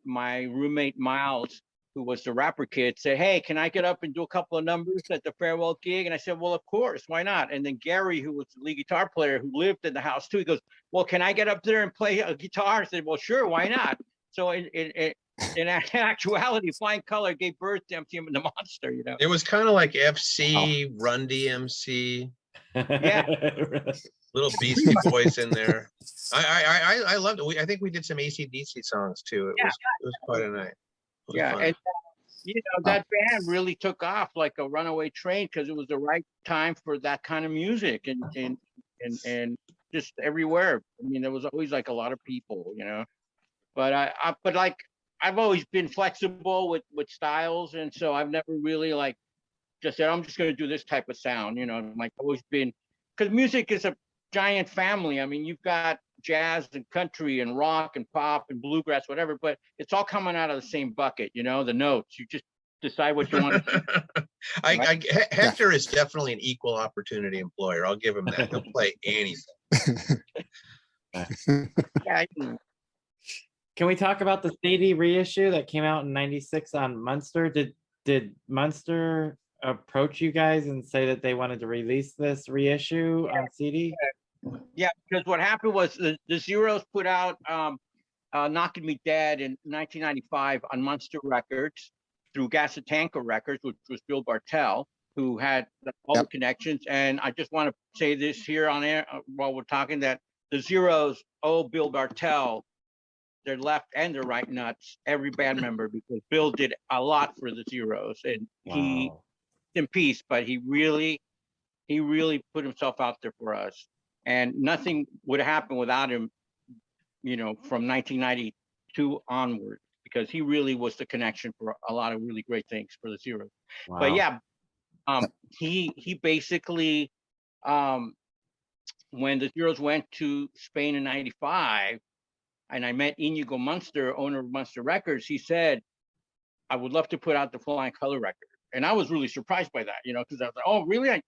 my roommate Miles, who was the rapper kid, said, "Hey, can I get up and do a couple of numbers at the farewell gig?" And I said, "Well, of course, why not?" And then Gary, who was the lead guitar player who lived in the house too, he goes, "Well, can I get up there and play a guitar?" I said, "Well, sure, why not?" So in actuality, Flying Color gave birth to MCM and the Monster, you know. It was kind of like FC, Run DMC, Yeah. little Beastie Boys in there. I loved it. I think we did some AC/DC songs too. It was quite a night. Yeah, fun. and you know, that band really took off like a runaway train, because it was the right time for that kind of music, and just everywhere. I mean, there was always like a lot of people, you know. But but like, I've always been flexible with styles, and so I've never really like just said, I'm just going to do this type of sound, you know. Like, always been, because music is a giant family. I mean, you've got jazz and country and rock and pop and bluegrass, whatever, but it's all coming out of the same bucket, you know, the notes. You just decide what you want to do. Hector is definitely an equal opportunity employer. I'll give him that. He'll play anything. Yeah, Can we talk about the CD reissue that came out in '96 on Munster? Did Munster approach you guys and say that they wanted to release this reissue on CD? Yeah, because what happened was the Zeros put out Knocking Me Dead in 1995 on Munster Records through Gasatanka Records, which was Bill Bartell, who had all the connections. And I just want to say this here on air while we're talking, that the Zeros owe Bill Bartell their left and their right nuts, every band member, because Bill did a lot for the Zeros, and he in peace, but he really put himself out there for us, and nothing would happen without him, you know, from 1992 onward, because he really was the connection for a lot of really great things for the Zeros. Wow. But yeah, he basically, when the Zeros went to Spain in '95, and I met Inigo Munster, owner of Munster Records, he said, "I would love to put out the Flying Color record." And I was really surprised by that, you know, because I was like, "Oh, really?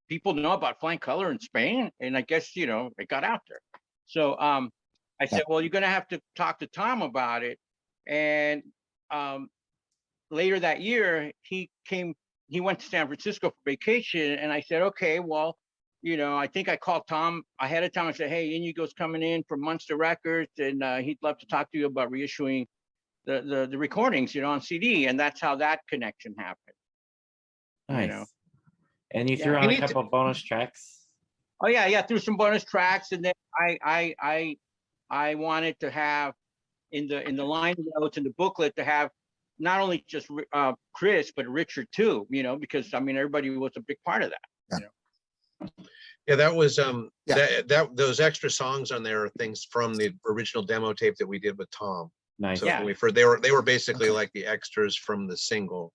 People know about Flying Color in Spain?" And I guess, you know, it got out there. So I said, "Well, you're going to have to talk to Tom about it." And later that year, he went to San Francisco for vacation. And I said, "Okay, well, you know, I think I called Tom ahead of time. I said, 'Hey, Inigo's coming in from Munster Records, and he'd love to talk to you about reissuing the recordings, you know, on CD.' And that's how that connection happened. Nice. You know? And you threw on a couple bonus tracks. Oh yeah, threw some bonus tracks, and then I wanted to have in the line notes in the booklet to have not only just Chris, but Richard too, you know, because I mean, everybody was a big part of that. Yeah. You know? Yeah, that was Yeah. those extra songs on there are things from the original demo tape that we did with Tom. Nice. So Yeah. when they were basically Okay. like the extras from the single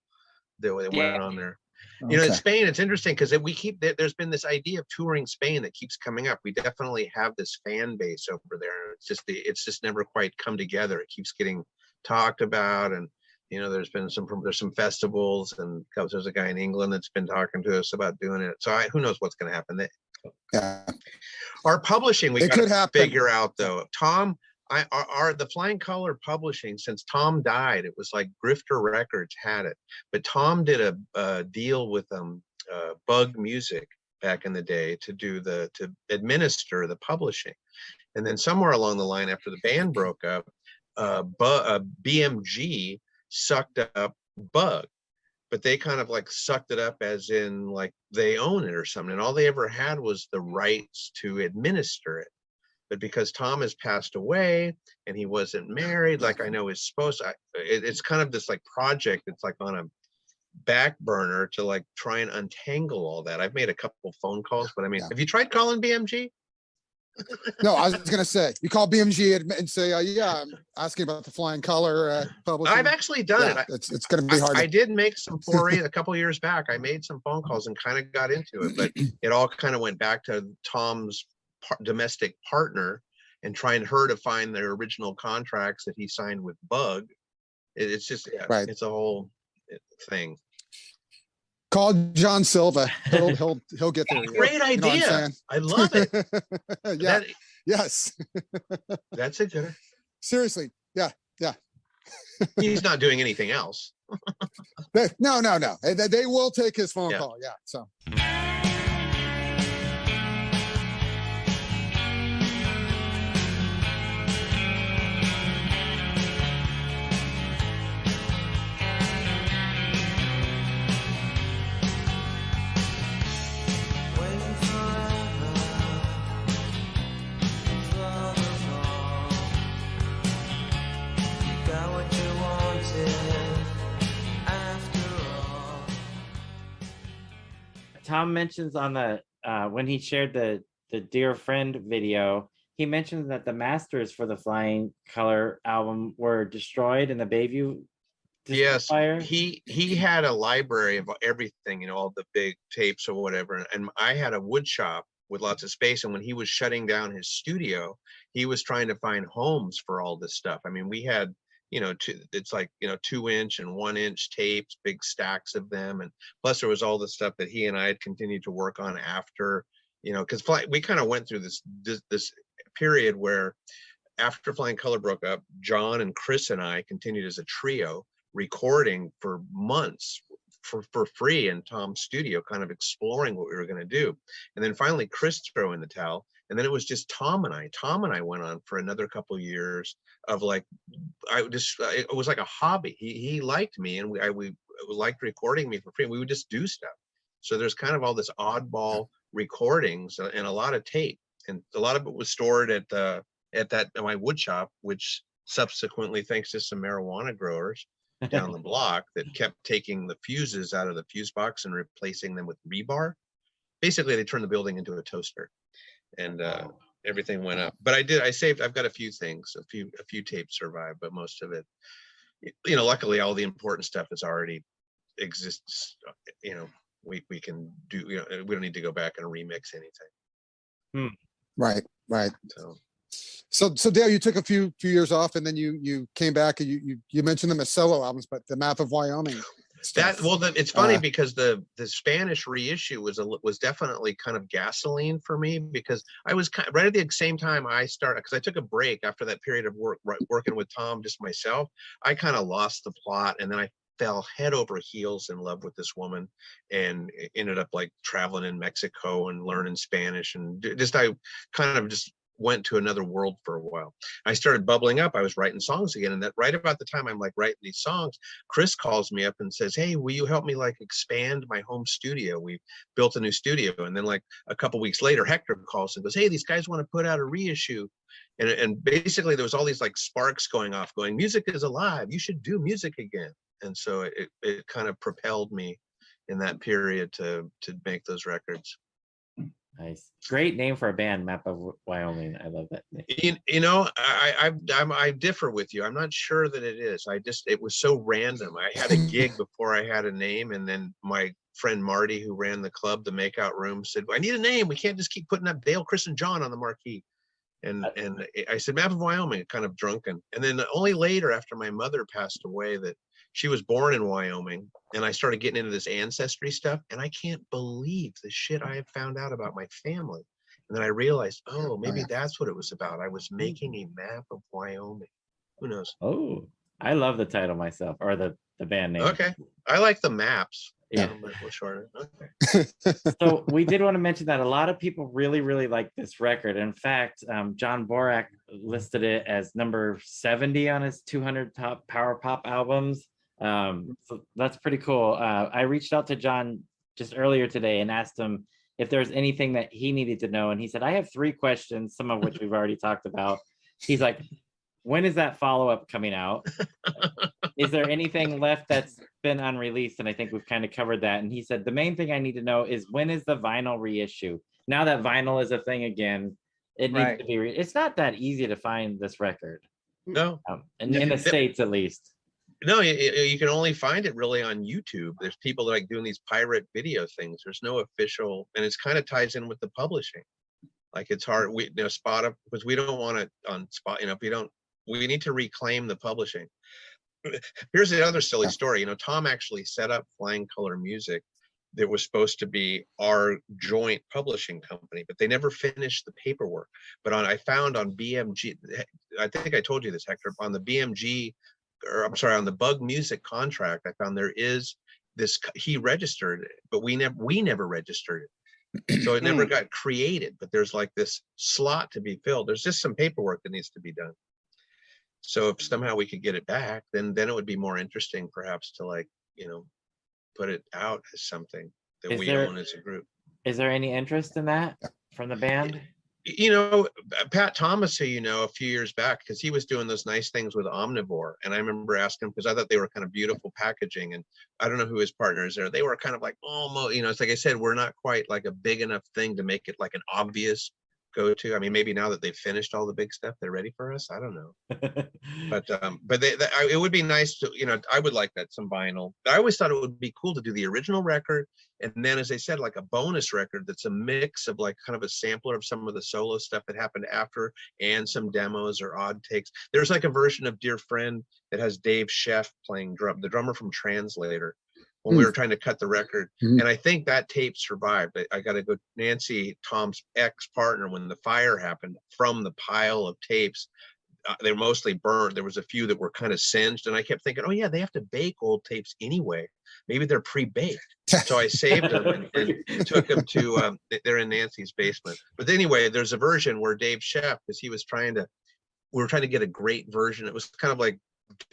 that went Yeah. on there. You know, in Okay. Spain, it's interesting because there's been this idea of touring Spain that keeps coming up. We definitely have this fan base over there. It's just never quite come together. It keeps getting talked about, and you know, there's some festivals, and there's a guy in England that's been talking to us about doing it. So who knows what's going to happen. Yeah. Our publishing, we It got could to happen. figure out though. Tom, the Flying Color Publishing, since Tom died, it was like Grifter Records had it, but Tom did a deal with Bug Music back in the day to administer the publishing, and then somewhere along the line, after the band broke up, BMG sucked up Bug, but they kind of like sucked it up as in like they own it or something, and all they ever had was the rights to administer it. But because Tom has passed away and he wasn't married, like I know is supposed to, it's kind of this like project that's like on a back burner to like try and untangle all that. I've made a couple phone calls, but I mean, Yeah. have you tried calling BMG? No, I was gonna say, you call BMG and say, yeah, I'm asking about the Flying Color publishing. I've actually done Yeah, it. it's gonna be hard. I did make some foray a couple years back. I made some phone calls and kind of got into it, but it all kind of went back to Tom's domestic partner and trying her to find their original contracts that he signed with Bug. It's just, Right. It's a whole thing. Call John Silva. He'll get there. Great You know what I'm idea. saying? I love it. Yeah. That- Yes. that's a good. Seriously. Yeah. He's not doing anything else. No. They will take his phone Yeah. call. Yeah. So. Waiting forever for the fall. You got what you wanted after all. Tom mentions on the when he shared the Dear Friend video, he mentions that the masters for the Flying Color album were destroyed in the Bayview Yes, fire. he had a library of everything, you know, all the big tapes or whatever. And I had a wood shop with lots of space. And when he was shutting down his studio, he was trying to find homes for all this stuff. I mean, we had, you know, it's like, you know, 2-inch and 1-inch tapes, big stacks of them. And plus there was all the stuff that he and I had continued to work on after, you know, because we kind of went through this period where after Flying Color broke up, John and Chris and I continued as a trio recording for months for free in Tom's studio, kind of exploring what we were going to do. And then finally Chris threw in the towel, and then it was just Tom and I went on for another couple of years of like, it was like a hobby. He liked me, and we liked recording me for free. We would just do stuff. So there's kind of all this oddball recordings and a lot of tape, and a lot of it was stored at my wood shop, which subsequently, thanks to some marijuana growers down the block that kept taking the fuses out of the fuse box and replacing them with rebar. Basically, they turned the building into a toaster, and everything went up. But I've got a few things, a few tapes survived, but most of it, you know, luckily all the important stuff is already exists. You know, we can do, you know, we don't need to go back and remix anything. Right. So So Dale, you took a few years off, and then you came back, and you mentioned them as solo albums, but the Map of Wyoming. stuff. It's funny because the Spanish reissue was definitely kind of gasoline for me, because I was right at the same time I started, because I took a break after that period of working with Tom, just myself. I kind of lost the plot, and then I fell head over heels in love with this woman, and ended up like traveling in Mexico and learning Spanish, and I kind of just went to another world for a while. I started bubbling up. I was writing songs again, and that right about the time I'm like writing these songs, Chris calls me up and says, "Hey, will you help me like expand my home studio? We built a new studio." And then like a couple weeks later, Hector calls and goes, "Hey, these guys want to put out a reissue." And basically there was all these like sparks going off, going, music is alive. You should do music again. And so it kind of propelled me in that period to make those records. Nice. Great name for a band, Map of Wyoming. I love that name. I differ with you. I'm not sure that it is. It was so random. I had a gig before I had a name, and then my friend Marty, who ran the club, the Makeout Room, said, I need a name. We can't just keep putting up Dale, Chris, and John on the marquee. And I said, Map of Wyoming, kind of drunken. And then only later, after my mother passed away, that she was born in Wyoming, and I started getting into this ancestry stuff, and I can't believe the shit I have found out about my family. And then I realized, maybe that's what it was about. I was making a map of Wyoming. Who knows? Oh, I love the title myself, or the band name. Okay. I like the maps. Yeah. A little shorter. Okay. So we did want to mention that a lot of people really, really like this record. In fact, John Borak listed it as number 70 on his 200 top power pop albums. So that's pretty cool. I reached out to John just earlier today and asked him if there's anything that he needed to know. And he said, I have 3 questions, some of which we've already talked about. He's like, when is that follow-up coming out? Is there anything left that's been unreleased? And I think we've kind of covered that. And he said, the main thing I need to know is, when is the vinyl reissue? Now that vinyl is a thing again, it needs to be, it's not that easy to find this record. No. In the States, at least. No, you can only find it really on YouTube. There's people that like doing these pirate video things. There's no official, and it's kind of ties in with the publishing. Like, it's hard, spot up, because we don't want it on spot, we need to reclaim the publishing. Here's the other silly story. Tom actually set up Flying Color Music. That was supposed to be our joint publishing company, but they never finished the paperwork. But I found on BMG, I think I told you this, Hector, on the BMG, or I'm sorry, on the Bug Music contract, I found there is this, he registered it, but we never registered it. So it never got created, but there's like this slot to be filled. There's just some paperwork that needs to be done. So if somehow we could get it back, then it would be more interesting perhaps to put it out as something that we own as a group. Is there any interest in that from the band? Pat Thomas, who a few years back, because he was doing those nice things with Omnivore, and I remember asking him, because I thought they were kind of beautiful packaging, and I don't know who his partners are. They were kind of like almost, it's like I said, we're not quite like a big enough thing to make it like an obvious go-to. I mean, maybe now that they've finished all the big stuff, they're ready for us. I don't know. but it would be nice to, I would like that, some vinyl. I always thought it would be cool to do the original record, and then, as I said, like a bonus record that's a mix of like kind of a sampler of some of the solo stuff that happened after, and some demos or odd takes. There's like a version of Dear Friend that has Dave Sheff playing the drummer from Translator, when we were trying to cut the record. And I think that tape survived. I got to go, Nancy, Tom's ex-partner, when the fire happened, from the pile of tapes, they were mostly burned. There was a few that were kind of singed, and I kept thinking, oh yeah, they have to bake old tapes anyway. Maybe they're pre-baked. So I saved them and took them to, they're in Nancy's basement. But anyway, there's a version where Dave Sheff, because we were trying to get a great version. It was kind of like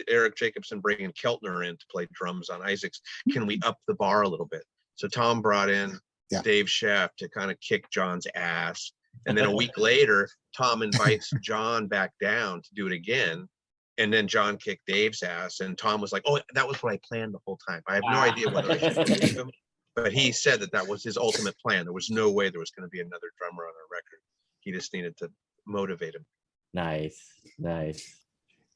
Eric Jacobson bringing Keltner in to play drums on Isaac's. Can we up the bar a little bit? So Tom brought in Dave Sheff to kind of kick John's ass. And then a week later, Tom invites John back down to do it again. And then John kicked Dave's ass. And Tom was like, oh, that was what I planned the whole time. I have no idea whether I should believe him. But he said that was his ultimate plan. There was no way there was going to be another drummer on our record. He just needed to motivate him. Nice.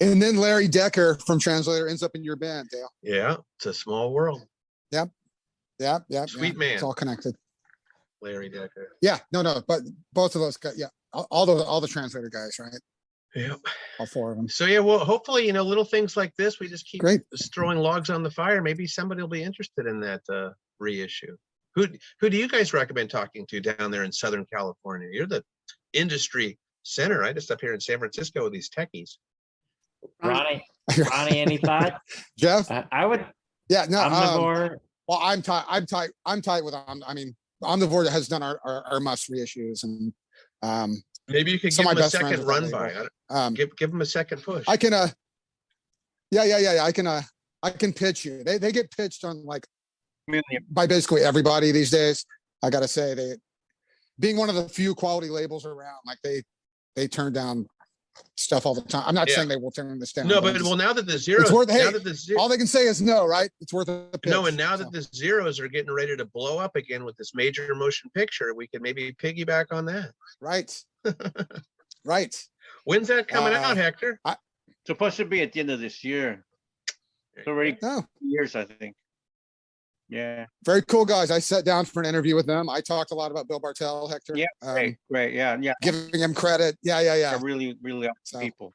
And then Larry Decker from Translator ends up in your band, Dale. Yeah, it's a small world. Yep. Sweet man. It's all connected. Larry Decker. Yeah, no, but both of those guys, all the Translator guys, right? Yeah. All 4 of them. So yeah, well, hopefully, little things like this, we just keep Great. throwing logs on the fire. Maybe somebody will be interested in that reissue. Who do you guys recommend talking to down there in Southern California? You're the industry center, right? Just up here in San Francisco with these techies. Ronnie, any thoughts? Jeff? I would. Yeah, no. Omnivore. Well, I'm tight with Omnivore has done our Muffs reissues, and maybe you could give them a second run by. Give them a second push. I can I can pitch you. They get pitched on like by basically everybody these days. I gotta say, they being one of the few quality labels around, like they turn down stuff all the time. I'm not Yeah. saying they will turn this down. No, I'm but just- well, now that the zeros, worth- now hey, that the zero, all they can say is no, right? It's worth a pitch. no, and now so. that the zeros are getting ready to blow up again with this major motion picture, we could maybe piggyback on that. Right. Right. When's that coming out, Uh, Hector? Supposed to be at the end of this year. It's already No, years, I think. Yeah, very cool guys. I sat down for an interview with them. I talked a lot about Bill Bartell, Hector. Yeah, great. Yeah, yeah. Giving him credit. Yeah. They're really, really awesome So. people.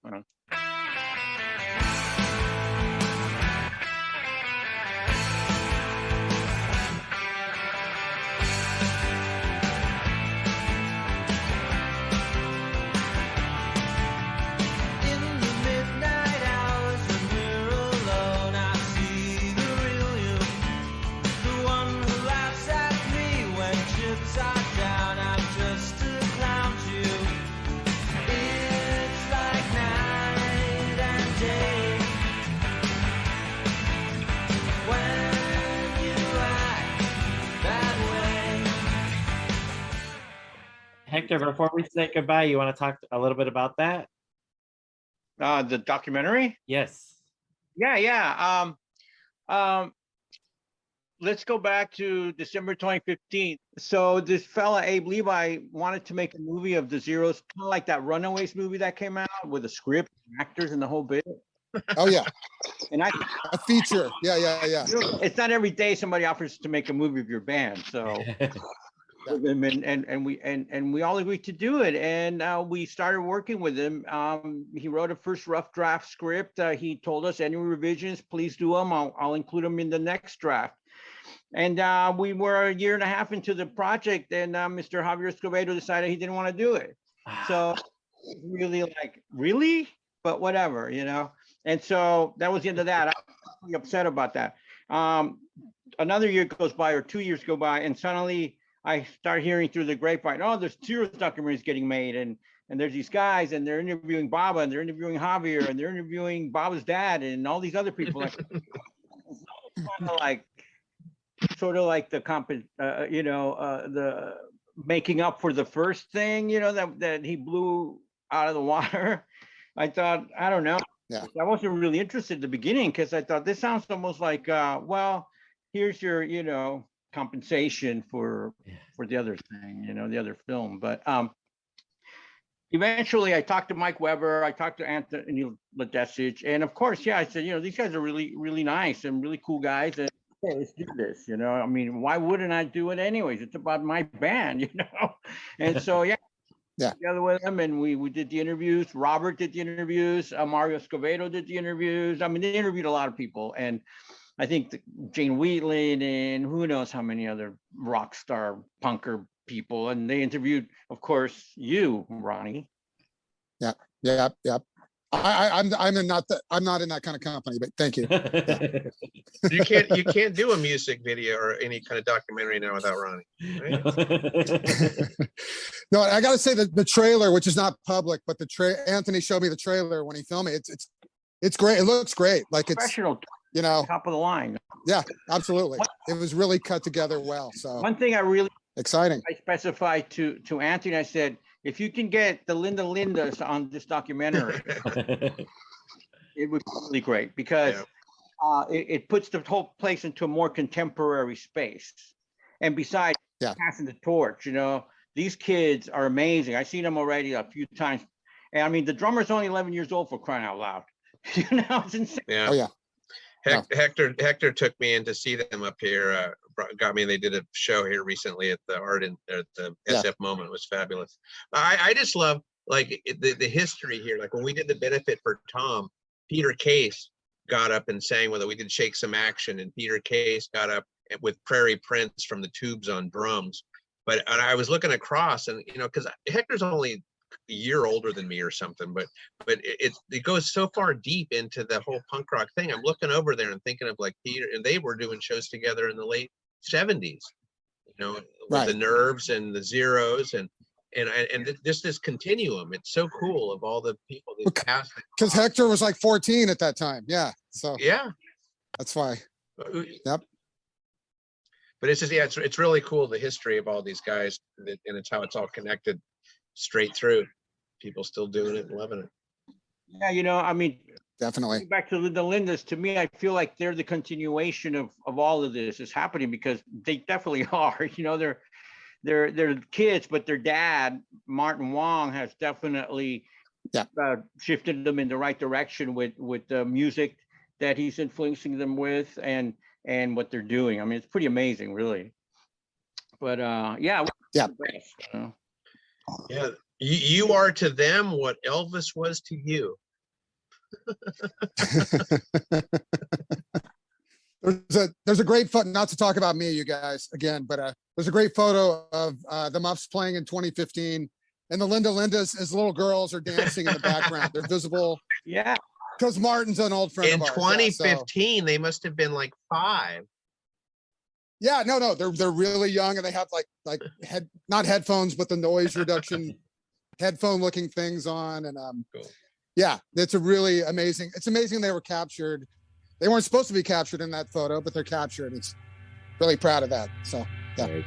In the midnight hours when we're alone, I see the real you. The one who laughs at me when chips are down. I'm just a clown to you. It's like night and day when you act that way. Hector, before we say goodbye, you want to talk a little bit about that? The documentary? Yes. Yeah. Let's go back to December 2015. So this fella, Abe Levi, wanted to make a movie of the zeros, kind of like that Runaways movie that came out with a script, actors, and the whole bit. Oh yeah. And I, A feature. Yeah. it's not every day somebody offers to make a movie of your band. So and we all agreed to do it, and we started working with him. He wrote a first rough draft script. He told us any revisions, please do them. I'll include them in the next draft. And we were a year and a half into the project, and Mr. Javier Escobedo decided he didn't want to do it. So really, like, really? But whatever, you know. And so that was the end of that. I'm really upset about that. Another year goes by, or 2 years go by, and suddenly I start hearing through the grapevine, oh, there's zeros documentaries getting made, and there's these guys, and they're interviewing Baba, and they're interviewing Javier, and they're interviewing Baba's dad, and all these other people. Like, sort of like the the making up for the first thing, you know, that he blew out of the water. I thought, I don't know. Yeah. I wasn't really interested at the beginning because I thought this sounds almost like, well, here's your, you know, compensation for the other thing, you know, the other film. But eventually I talked to Mike Weber, I talked to Anthony Ledesich, and of course, yeah, I said, you know, these guys are really, really nice and really cool guys, and hey, let's do this, you know. I mean, why wouldn't I do it anyways? It's about my band, you know. And so yeah. Together with them, and we did the interviews. Robert did the interviews. Mario Escobedo did the interviews. I mean, they interviewed a lot of people, and I think Jane Wheatland and who knows how many other rock star punker people. And they interviewed, of course, you, Ronnie. Yeah. I'm not in that kind of company, but thank you. You can't do a music video or any kind of documentary now without Ronnie. Right? No, I gotta say that the trailer, which is not public, but Anthony showed me the trailer when he filmed it. It's great. It looks great. Like it's, Professional, you know, top of the line. yeah, absolutely. It was really cut together well. So One thing I really exciting. I specified to Anthony, I said, if you can get the Lindas on this documentary, it would be really great, because it puts the whole place into a more contemporary space. And besides passing the torch, you know, these kids are amazing. I've seen them already a few times. And I mean, the drummer's only 11 years old, for crying out loud. You know, it's insane. Yeah. Oh yeah. Hector took me in to see them up here. Got me. They did a show here recently at the the SF Moment. It was fabulous. I just love like the history here. Like when we did the benefit for Tom, Peter Case got up and sang with it. We did Shake Some Action, and Peter Case got up with Prairie Prince from the Tubes on drums. But I was looking across, and you know, because Hector's only a year older than me or something, but it goes so far deep into the whole punk rock thing. I'm looking over there and thinking of like Peter, and they were doing shows together in the late 70s, you know, with the Nerves and the Zeros, and just this continuum. It's so cool of all the people that passed. Because Hector was like 14 at that time. Yeah. So yeah, that's why. Yep. But it's just, yeah, it's really cool, the history of all these guys, and it's how it's all connected straight through. People still doing it and loving it. Yeah, you know, I mean, Definitely. back to the Lindas, to me, I feel like they're the continuation of all of this is happening because they definitely are. You know, they're kids, but their dad, Martin Wong, has definitely shifted them in the right direction with the music that he's influencing them with and what they're doing. I mean, it's pretty amazing, really. But yeah. Yeah. Yeah, you are to them what Elvis was to you. There's a great photo, not to talk about me, you guys, again, but there's a great photo of the Muffs playing in 2015, and the Lindas as little girls are dancing in the background. They're visible. Yeah. Because Martin's an old friend In of ours. 2015, they must have been like 5. Yeah, no, they're really young, and they have like not headphones, but the noise reduction headphone looking things on, and Cool. yeah, it's a really amazing. It's amazing they were captured. They weren't supposed to be captured in that photo, but they're captured. It's really proud of that. So yeah. Right.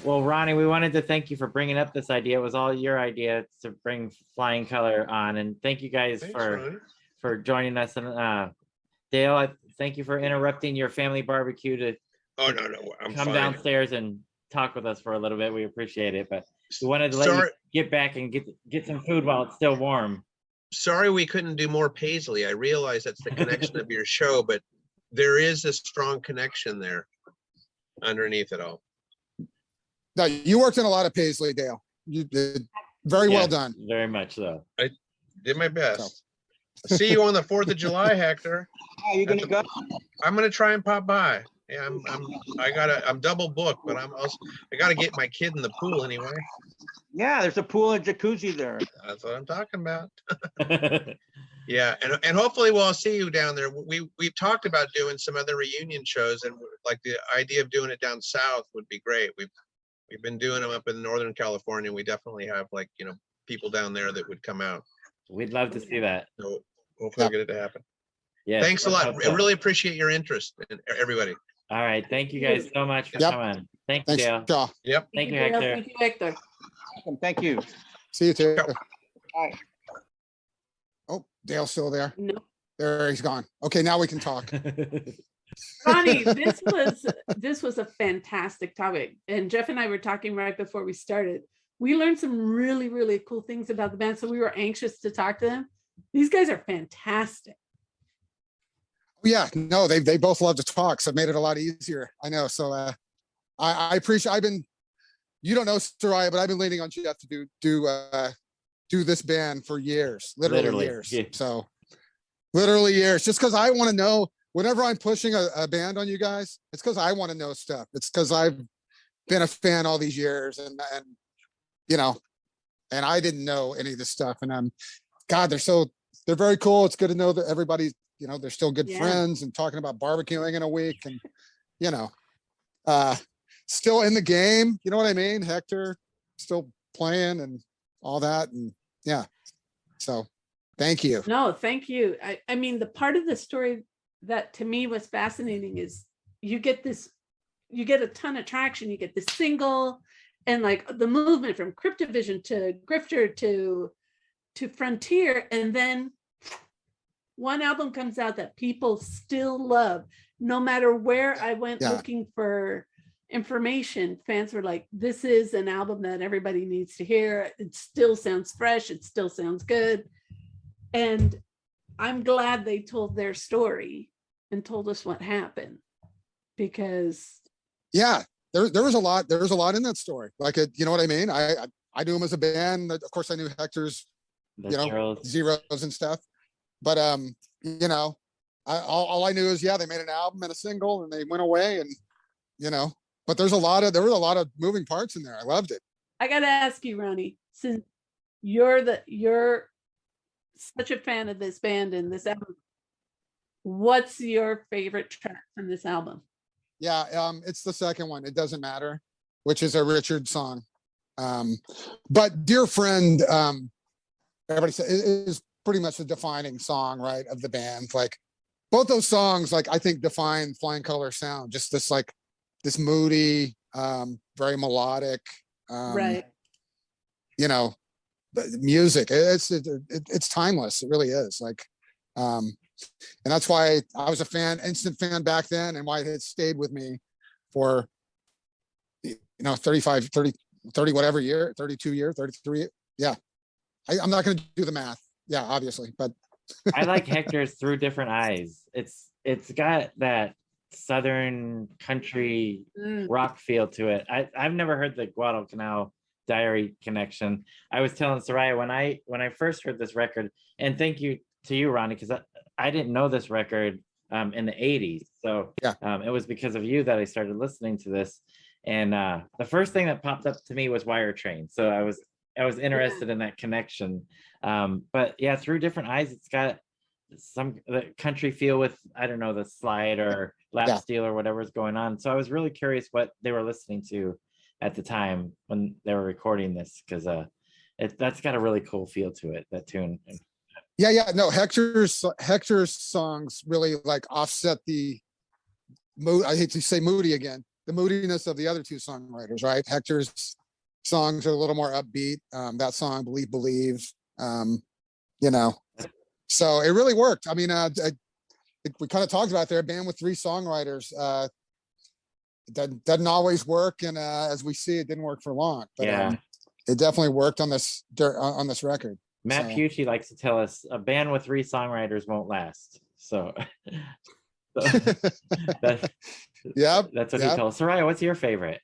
Well, Ronnie, we wanted to thank you for bringing up this idea. It was all your idea to bring Flying Color on, and thank you guys Thanks, for Ronnie. joining us. And Dale, thank you for interrupting your family barbecue to Oh no, I'm come fine. downstairs and talk with us for a little bit. We appreciate it, but we wanted to let you get back and get some food while it's still warm. Sorry we couldn't do more Paisley. I realize that's the connection of your show, but there is a strong connection there underneath it all. No, you worked in a lot of Paisley, Dale. You did very well done. Very much so. Did my best. See you on the 4th of July, Hector. Are you gonna go? I'm gonna try and pop by. Yeah, I'm double booked, but I gotta get my kid in the pool anyway. Yeah, there's a pool and jacuzzi there. That's what I'm talking about. Yeah, and hopefully we'll see you down there. We've talked about doing some other reunion shows, and like the idea of doing it down south would be great. We've been doing them up in Northern California. We definitely have people down there that would come out. We'd love to see that. So hopefully we'll get it to happen. Yeah. Thanks a lot. I really appreciate your interest, and everybody. All right. Thank you guys so much for coming. Thank you, Thanks, Dale. Shaw. Yep. Thank you, Dale. Hector. Thank you, Hector. Thank you. See you too. Bye. Oh, Dale's still there. No, There he's gone. Okay, now we can talk. Ronnie, this was a fantastic topic. And Jeff and I were talking right before we started. We learned some really, really cool things about the band. So we were anxious to talk to them. These guys are fantastic. Yeah, no, they both love to talk, so it made it a lot easier. I know. So I appreciate. You don't know Soraya, but I've been leaning on Jeff to do this band for years, literally years. Yeah. So literally years, just because I want to know. Whenever I'm pushing a band on you guys, it's because I want to know stuff. It's because I've been a fan all these years, and I didn't know any of this stuff. And God, they're very cool. It's good to know that everybody's, they're still good friends and talking about barbecuing in a week, and still in the game. You know what I mean? Hector still playing and all that, and yeah. So, thank you. No, thank you. I mean, the part of the story that to me was fascinating is you get a ton of traction. You get this single, and like the movement from Cryptovision to Grifter to Frontier, and then one album comes out that people still love. No matter where I went looking for information, fans were like, this is an album that everybody needs to hear. It still sounds fresh. It still sounds good. And I'm glad they told their story and told us what happened, because Yeah, there was a lot. There was a lot in that story. Like, you know what I mean? I knew him as a band. Of course, I knew Hector's, The you know, Zeros. zeros and stuff. But you know, all I knew is they made an album and a single, and they went away, and you know. But there were a lot of moving parts in there. I loved it. I gotta ask you, Ronnie, since you're such a fan of this band and this album, what's your favorite track from this album? Yeah, it's the second one. It doesn't matter, which is a Richard song. But Dear Friend, everybody said is pretty much the defining song, right, of the band. Like both those songs, like I think define Flying Color sound. Just this moody, very melodic, Right. you know, music. It's timeless. It really is. Like, and that's why I was a fan, instant fan back then, and why it had stayed with me for 35, 30 whatever year, 32 year, 33. Yeah. I'm not going to do the math. Yeah, obviously, but I like Hector's Through Different Eyes. It's got that Southern country rock feel to it. I've never heard the Guadalcanal Diary connection. I was telling Soraya when I first heard this record, and thank you to you, Ronnie, because I didn't know this record in the 80s. So yeah, it was because of you that I started listening to this. And the first thing that popped up to me was Wire Train. So I was interested in that connection. But yeah, Through Different Eyes, it's got some the country feel with, I don't know, the slide or lap steel or whatever's going on. So I was really curious what they were listening to at the time when they were recording this, because that's got a really cool feel to it, that tune. Yeah. No, Hector's songs really like offset the mood. I hate to say moody again, the moodiness of the other two songwriters, right? Hector's songs are a little more upbeat. That song, Believe, you know, so it really worked. I mean, we kind of talked about there, a band with three songwriters. That doesn't always work, and as we see, it didn't work for long. But it definitely worked on this record. Matt Pucci likes to tell us a band with three songwriters won't last. So, that's what he tells us. Soraya, what's your favorite?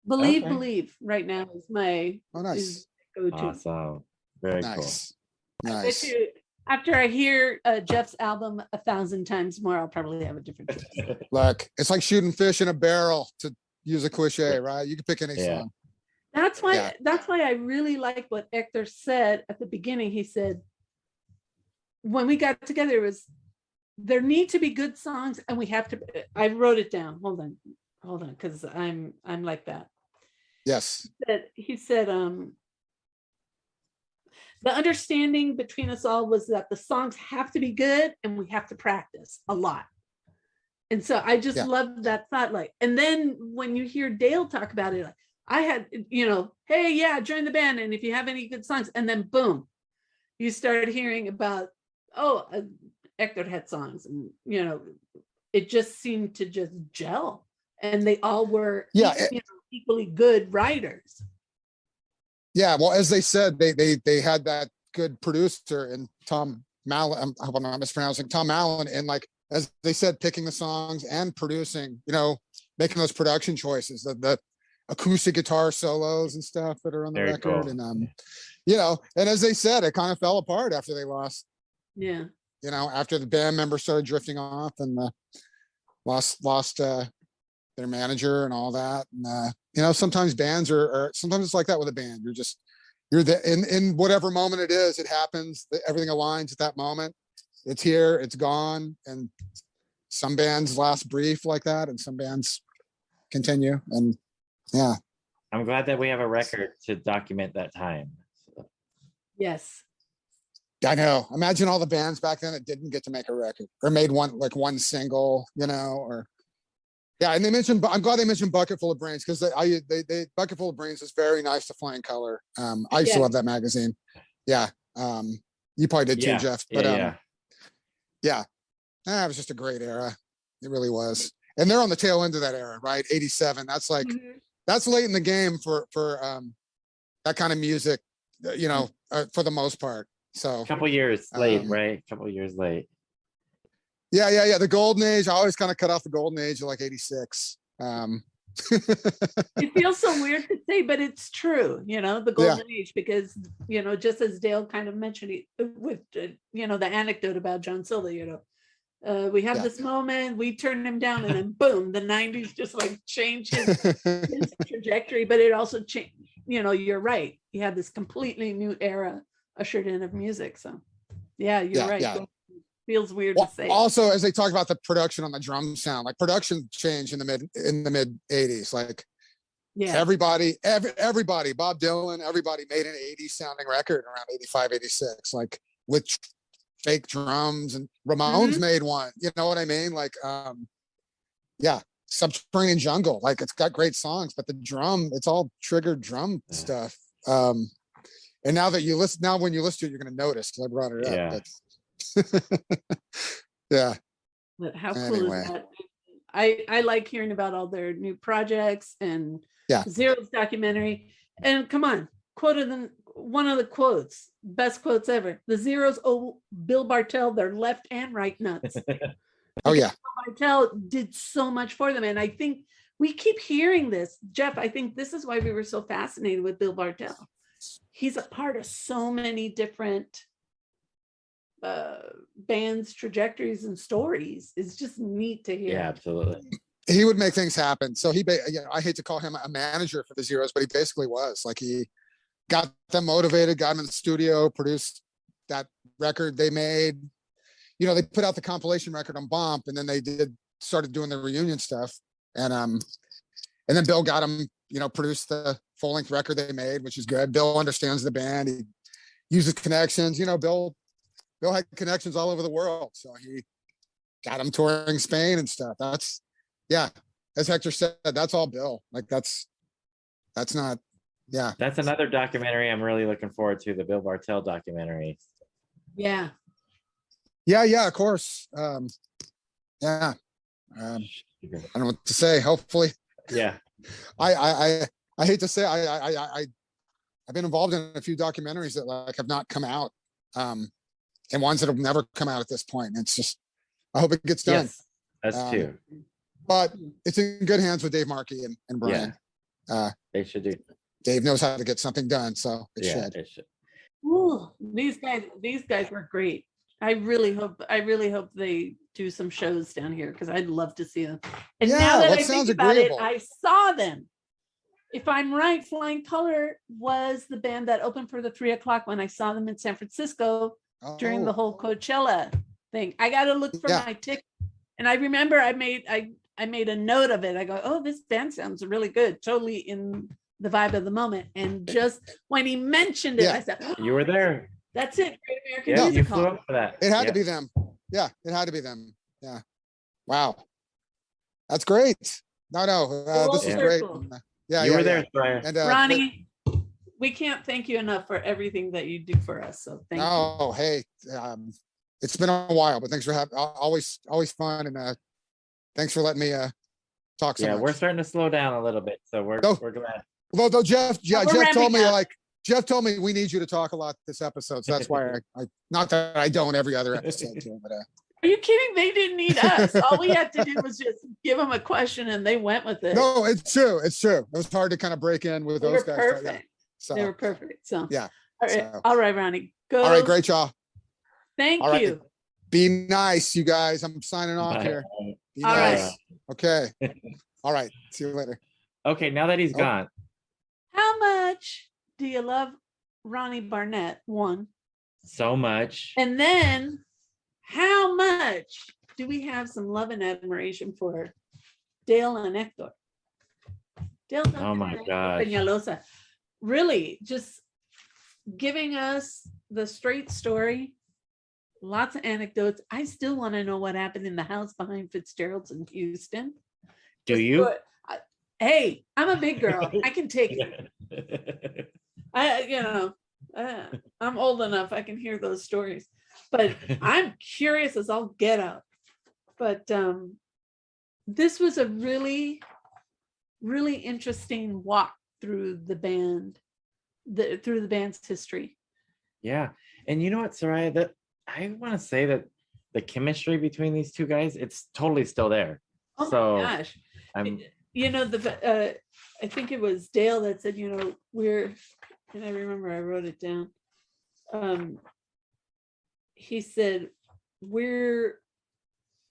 Believe right now is my nice go-to. Awesome. Very nice. Cool. Nice. After I hear Jeff's album 1,000 times more, I'll probably have a different choice. Look, it's like shooting fish in a barrel, to use a cliche, right? You can pick any song. That's why I really like what Hector said at the beginning. He said, when we got together, it was, there need to be good songs, and we have to, I wrote it down. Hold on, because I'm like that. Yes. He said, the understanding between us all was that the songs have to be good and we have to practice a lot. And so I just love that thought. Like, and then when you hear Dale talk about it, like, I had, hey, join the band, and if you have any good songs, and then boom, you start hearing about, Hector had songs, and it just seemed to just gel, and they all were equally good writers. Yeah, well, as they said, they had that good producer and Tom Mallon. I hope I'm not mispronouncing Tom Mallon, and like as they said, picking the songs and producing, making those production choices, the acoustic guitar solos and stuff that are on the record, cool. And and as they said, it kind of fell apart after they lost. Yeah. After the band members started drifting off and lost their manager and all that, and sometimes bands are sometimes it's like that with a band. You're in whatever moment it is, it happens. Everything aligns at that moment. It's here, it's gone, and some bands last brief like that, and some bands continue. And yeah, I'm glad that we have a record to document that time. So. Yes. I know. Imagine all the bands back then that didn't get to make a record or made one single, or. Yeah, and I'm glad they mentioned Bucket Full of Brains, because they Bucket Full of Brains is very nice to Flying Color. I used to love that magazine. Yeah. You probably did too, Jeff. But it was just a great era. It really was. And they're on the tail end of that era, right? 87. That's like that's late in the game for that kind of music, for the most part. So a couple years late, right? A couple years late. Yeah. The golden age. I always kind of cut off the golden age of like 86. It feels so weird to say, but it's true, the golden age, because, just as Dale kind of mentioned it with, the anecdote about John Silva, we have Yeah. this moment, we turn him down, and then boom, the 90s just like changed his trajectory, but it also changed, you're right. You had this completely new era ushered in of music. So yeah, you're right. Yeah. Feels weird Well, to say. also, as they talk about the production on the drum sound, like production changed in the mid 80s. Like Yeah. everybody, Bob Dylan, everybody made an 80s sounding record around 85, 86, like with fake drums, and Ramones made one. You know what I mean? Like, yeah, Subterranean Jungle. Like, it's got great songs, but the drum, it's all triggered drum stuff. And now that you listen, when you listen to it, you're going to notice, because I brought it up. Yeah. But yeah. But how cool Anyway. is that? I like hearing about all their new projects and Yeah. Zero's documentary. And come on, one of the quotes, best quotes ever. The Zeros owe Bill Bartell their left and right nuts. Oh yeah. Bartell did so much for them. And I think we keep hearing this. Jeff, I think this is why we were so fascinated with Bill Bartell. He's a part of so many different bands, trajectories, and stories. It's just neat to hear. Yeah, absolutely. He would make things happen. So I hate to call him a manager for the Zeros, but he basically was. Like, he got them motivated, got them in the studio, produced that record they made. They put out the compilation record on Bump, and then they started doing the reunion stuff. And then Bill got them, produced the full length record they made, which is good. Bill understands the band. He uses connections. Bill had connections all over the world. So he got them touring Spain and stuff. That's, yeah, as Hector said, that's all Bill. Like, that's not, yeah. That's another documentary I'm really looking forward to, the Bill Bartell documentary. Yeah. Yeah, of course. Yeah. I don't know what to say. Hopefully. Yeah. I hate to say, I've been involved in a few documentaries that like have not come out, and ones that have never come out at this point. And it's just, I hope it gets done. Yes, us too. But it's in good hands with Dave Markey and Brian. They should do. Dave knows how to get something done, so it Yeah, should. they should. Ooh, these guys were great. I really hope they do some shows down here, because I'd love to see them. And Yeah, now that well, I it sounds think about it, agreeable. I saw them. If I'm right, Flying Color was the band that opened for the 3 o'clock when I saw them in San Francisco during the Oh, whole Coachella thing. I got to look for Yeah. my ticket. And I remember I made a note of it. I go, oh, this band sounds really good. Totally in the vibe of the moment. And just when he mentioned it, Yeah. I said, oh, You were there. that's it. Great American Yeah, Music you flew Hall. up for that. it had Yeah. to be them. Yeah, it had to be them. Yeah. Wow. That's great. No, this is Full great. circle. Yeah, You yeah, were there, yeah. Soraya. And Ronnie, we can't thank you enough for everything that you do for us. So thank you. oh, hey, it's been a while, but thanks for having, always fun, and thanks for letting me talk so Yeah, much. we're starting to slow down a little bit, so we're No. glad. Though Jeff we're told me ramping up. Jeff told me we need you to talk a lot this episode, so that's why I not that I don't every other episode too, but Are you kidding? They didn't need us. All we had to do was just give them a question and they went with it. no, it's true. It was hard to kind of break in with They those were guys. So, yeah. perfect. So They were perfect. So yeah. All right, So- all right, Ronnie. Go. all right, great y'all. Thank All right. you. Be nice, you guys. I'm signing off Bye. here. Be All right. nice. Okay. All right. See you later. Okay, now that he's Oh. gone, How much do you love Ronnie Barnett? One. so much. And then how much do we have some love and admiration for Dale and Hector? Dale Oh my gosh. Peñalosa. Really just giving us the straight story, lots of anecdotes. I still want to know what happened in the house behind Fitzgerald's in Houston. Do Just you? Hey, I'm a big girl. I can take it. I'm old enough. I can hear those stories, but I'm curious as all get out. But this was a really, really interesting walk through the band, through the band's history. Yeah. And you know what, Soraya, that I want to say that the chemistry between these two guys, it's totally still there. Oh So, my gosh. I'm you know, I think it was Dale that said, you know, and I remember I wrote it down. He said, we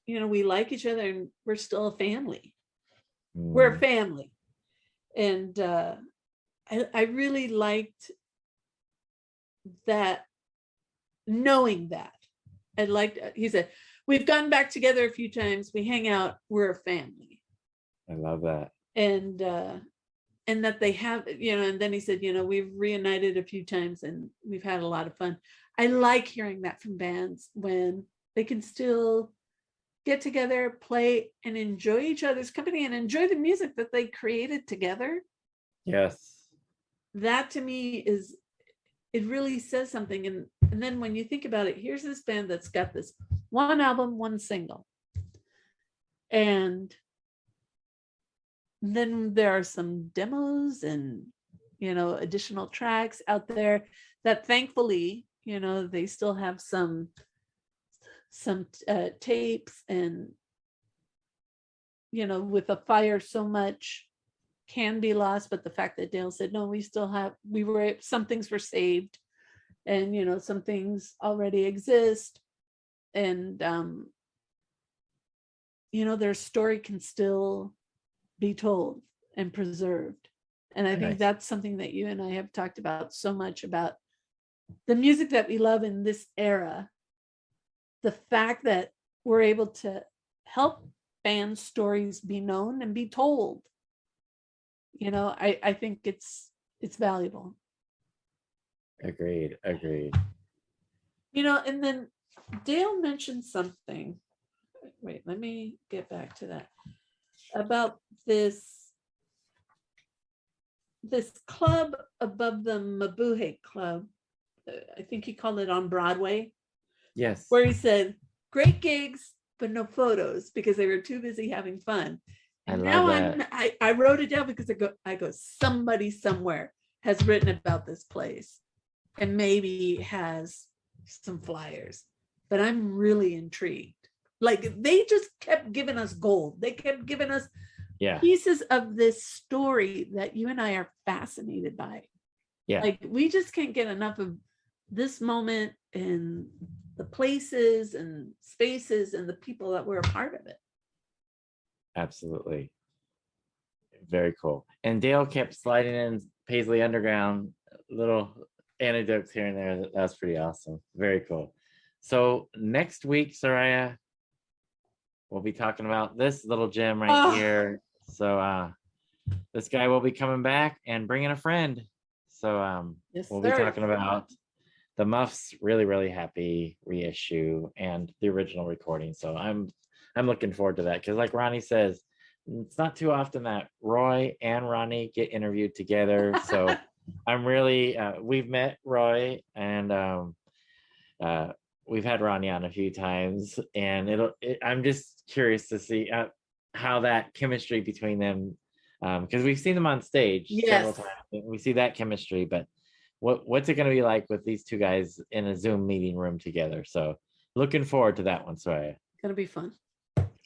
like each other and we're still a family. We're a family. And I really liked that, knowing that. He said, we've gone back together a few times. We hang out. We're a family. I love that. And that they have, and then he said, we've reunited a few times and we've had a lot of fun. I like hearing that from bands when they can still get together, play, and enjoy each other's company and enjoy the music that they created together. Yes. That to me it really says something. And then when you think about it, here's this band that's got this one album, one single. And then there are some demos and, additional tracks out there that thankfully, they still have some tapes and, with a fire, so much can be lost. But the fact that Dale said, no, some things were saved and, some things already exist. And, their story can still be told and preserved. And I think that's something that you and I have talked about so much, about the music that we love in this era. The fact that we're able to help band stories be known and be told, I think it's valuable. Agreed. And then Dale mentioned something. Wait, let me get back to that. About this club above the Mabuhay Club. I think he called it On Broadway. Yes. Where he said, great gigs, but no photos because they were too busy having fun. And I love that. I wrote it down because I go, somebody somewhere has written about this place and maybe has some flyers, but I'm really intrigued. Like, they just kept giving us gold. They kept giving us pieces of this story that you and I are fascinated by. Yeah. Like, we just can't get enough of this moment and the places and spaces and the people that were a part of it. Absolutely. Very cool. And Dale kept sliding in Paisley Underground, little anecdotes here and there. That's pretty awesome. Very cool. So next week, Soraya, we'll be talking about this little gem right here. So this guy will be coming back and bringing a friend. So we'll be talking about the Muffs Really, Really Happy reissue and the original recording. So I'm looking forward to that, because like Ronnie says, it's not too often that Roy and Ronnie get interviewed together. So I'm really, we've met Roy and we've had Ronnie on a few times, and I'm just curious to see how that chemistry between them, because we've seen them on stage several times. We see that chemistry, but what's it going to be like with these two guys in a Zoom meeting room together? So looking forward to that one, Soraya. Gonna be fun.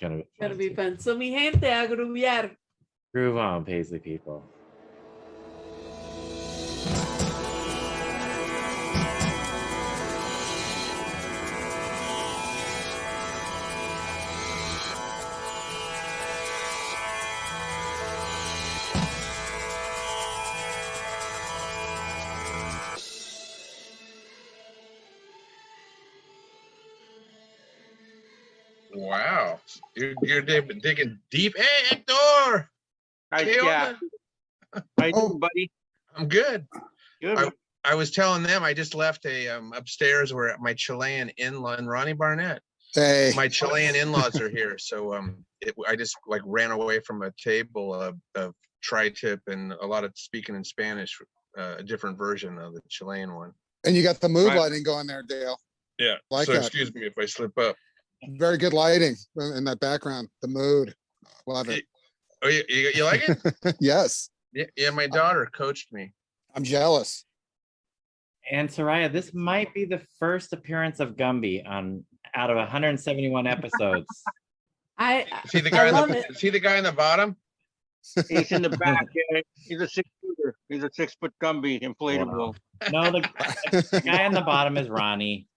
Gonna be fun. So mi gente, a groovear. Groove on, Paisley people. Wow, you're digging deep. Hey, Hector. Hey, Yeah. How you doing, buddy? I'm good. Good. I was telling them I just left upstairs where my Chilean in-law, Ronnie Barnett. Hey, My Chilean in-laws are here, so I just ran away from a table of tri-tip and a lot of speaking in Spanish, a different version of the Chilean one. and you got the mood Right. lighting going there, Dale. Yeah. Like So that. excuse me if I slip up. Very good lighting in that background. The mood. Love it. Oh, you like it? Yes, Yeah, my daughter coached me. I'm jealous. And Soraya, this might be the first appearance of Gumby out of 171 episodes. I See the guy love it. see the guy in the bottom? He's in the back. Yeah. He's a 6-footer. He's a 6-foot Gumby inflatable. No, the guy on the bottom is Ronnie.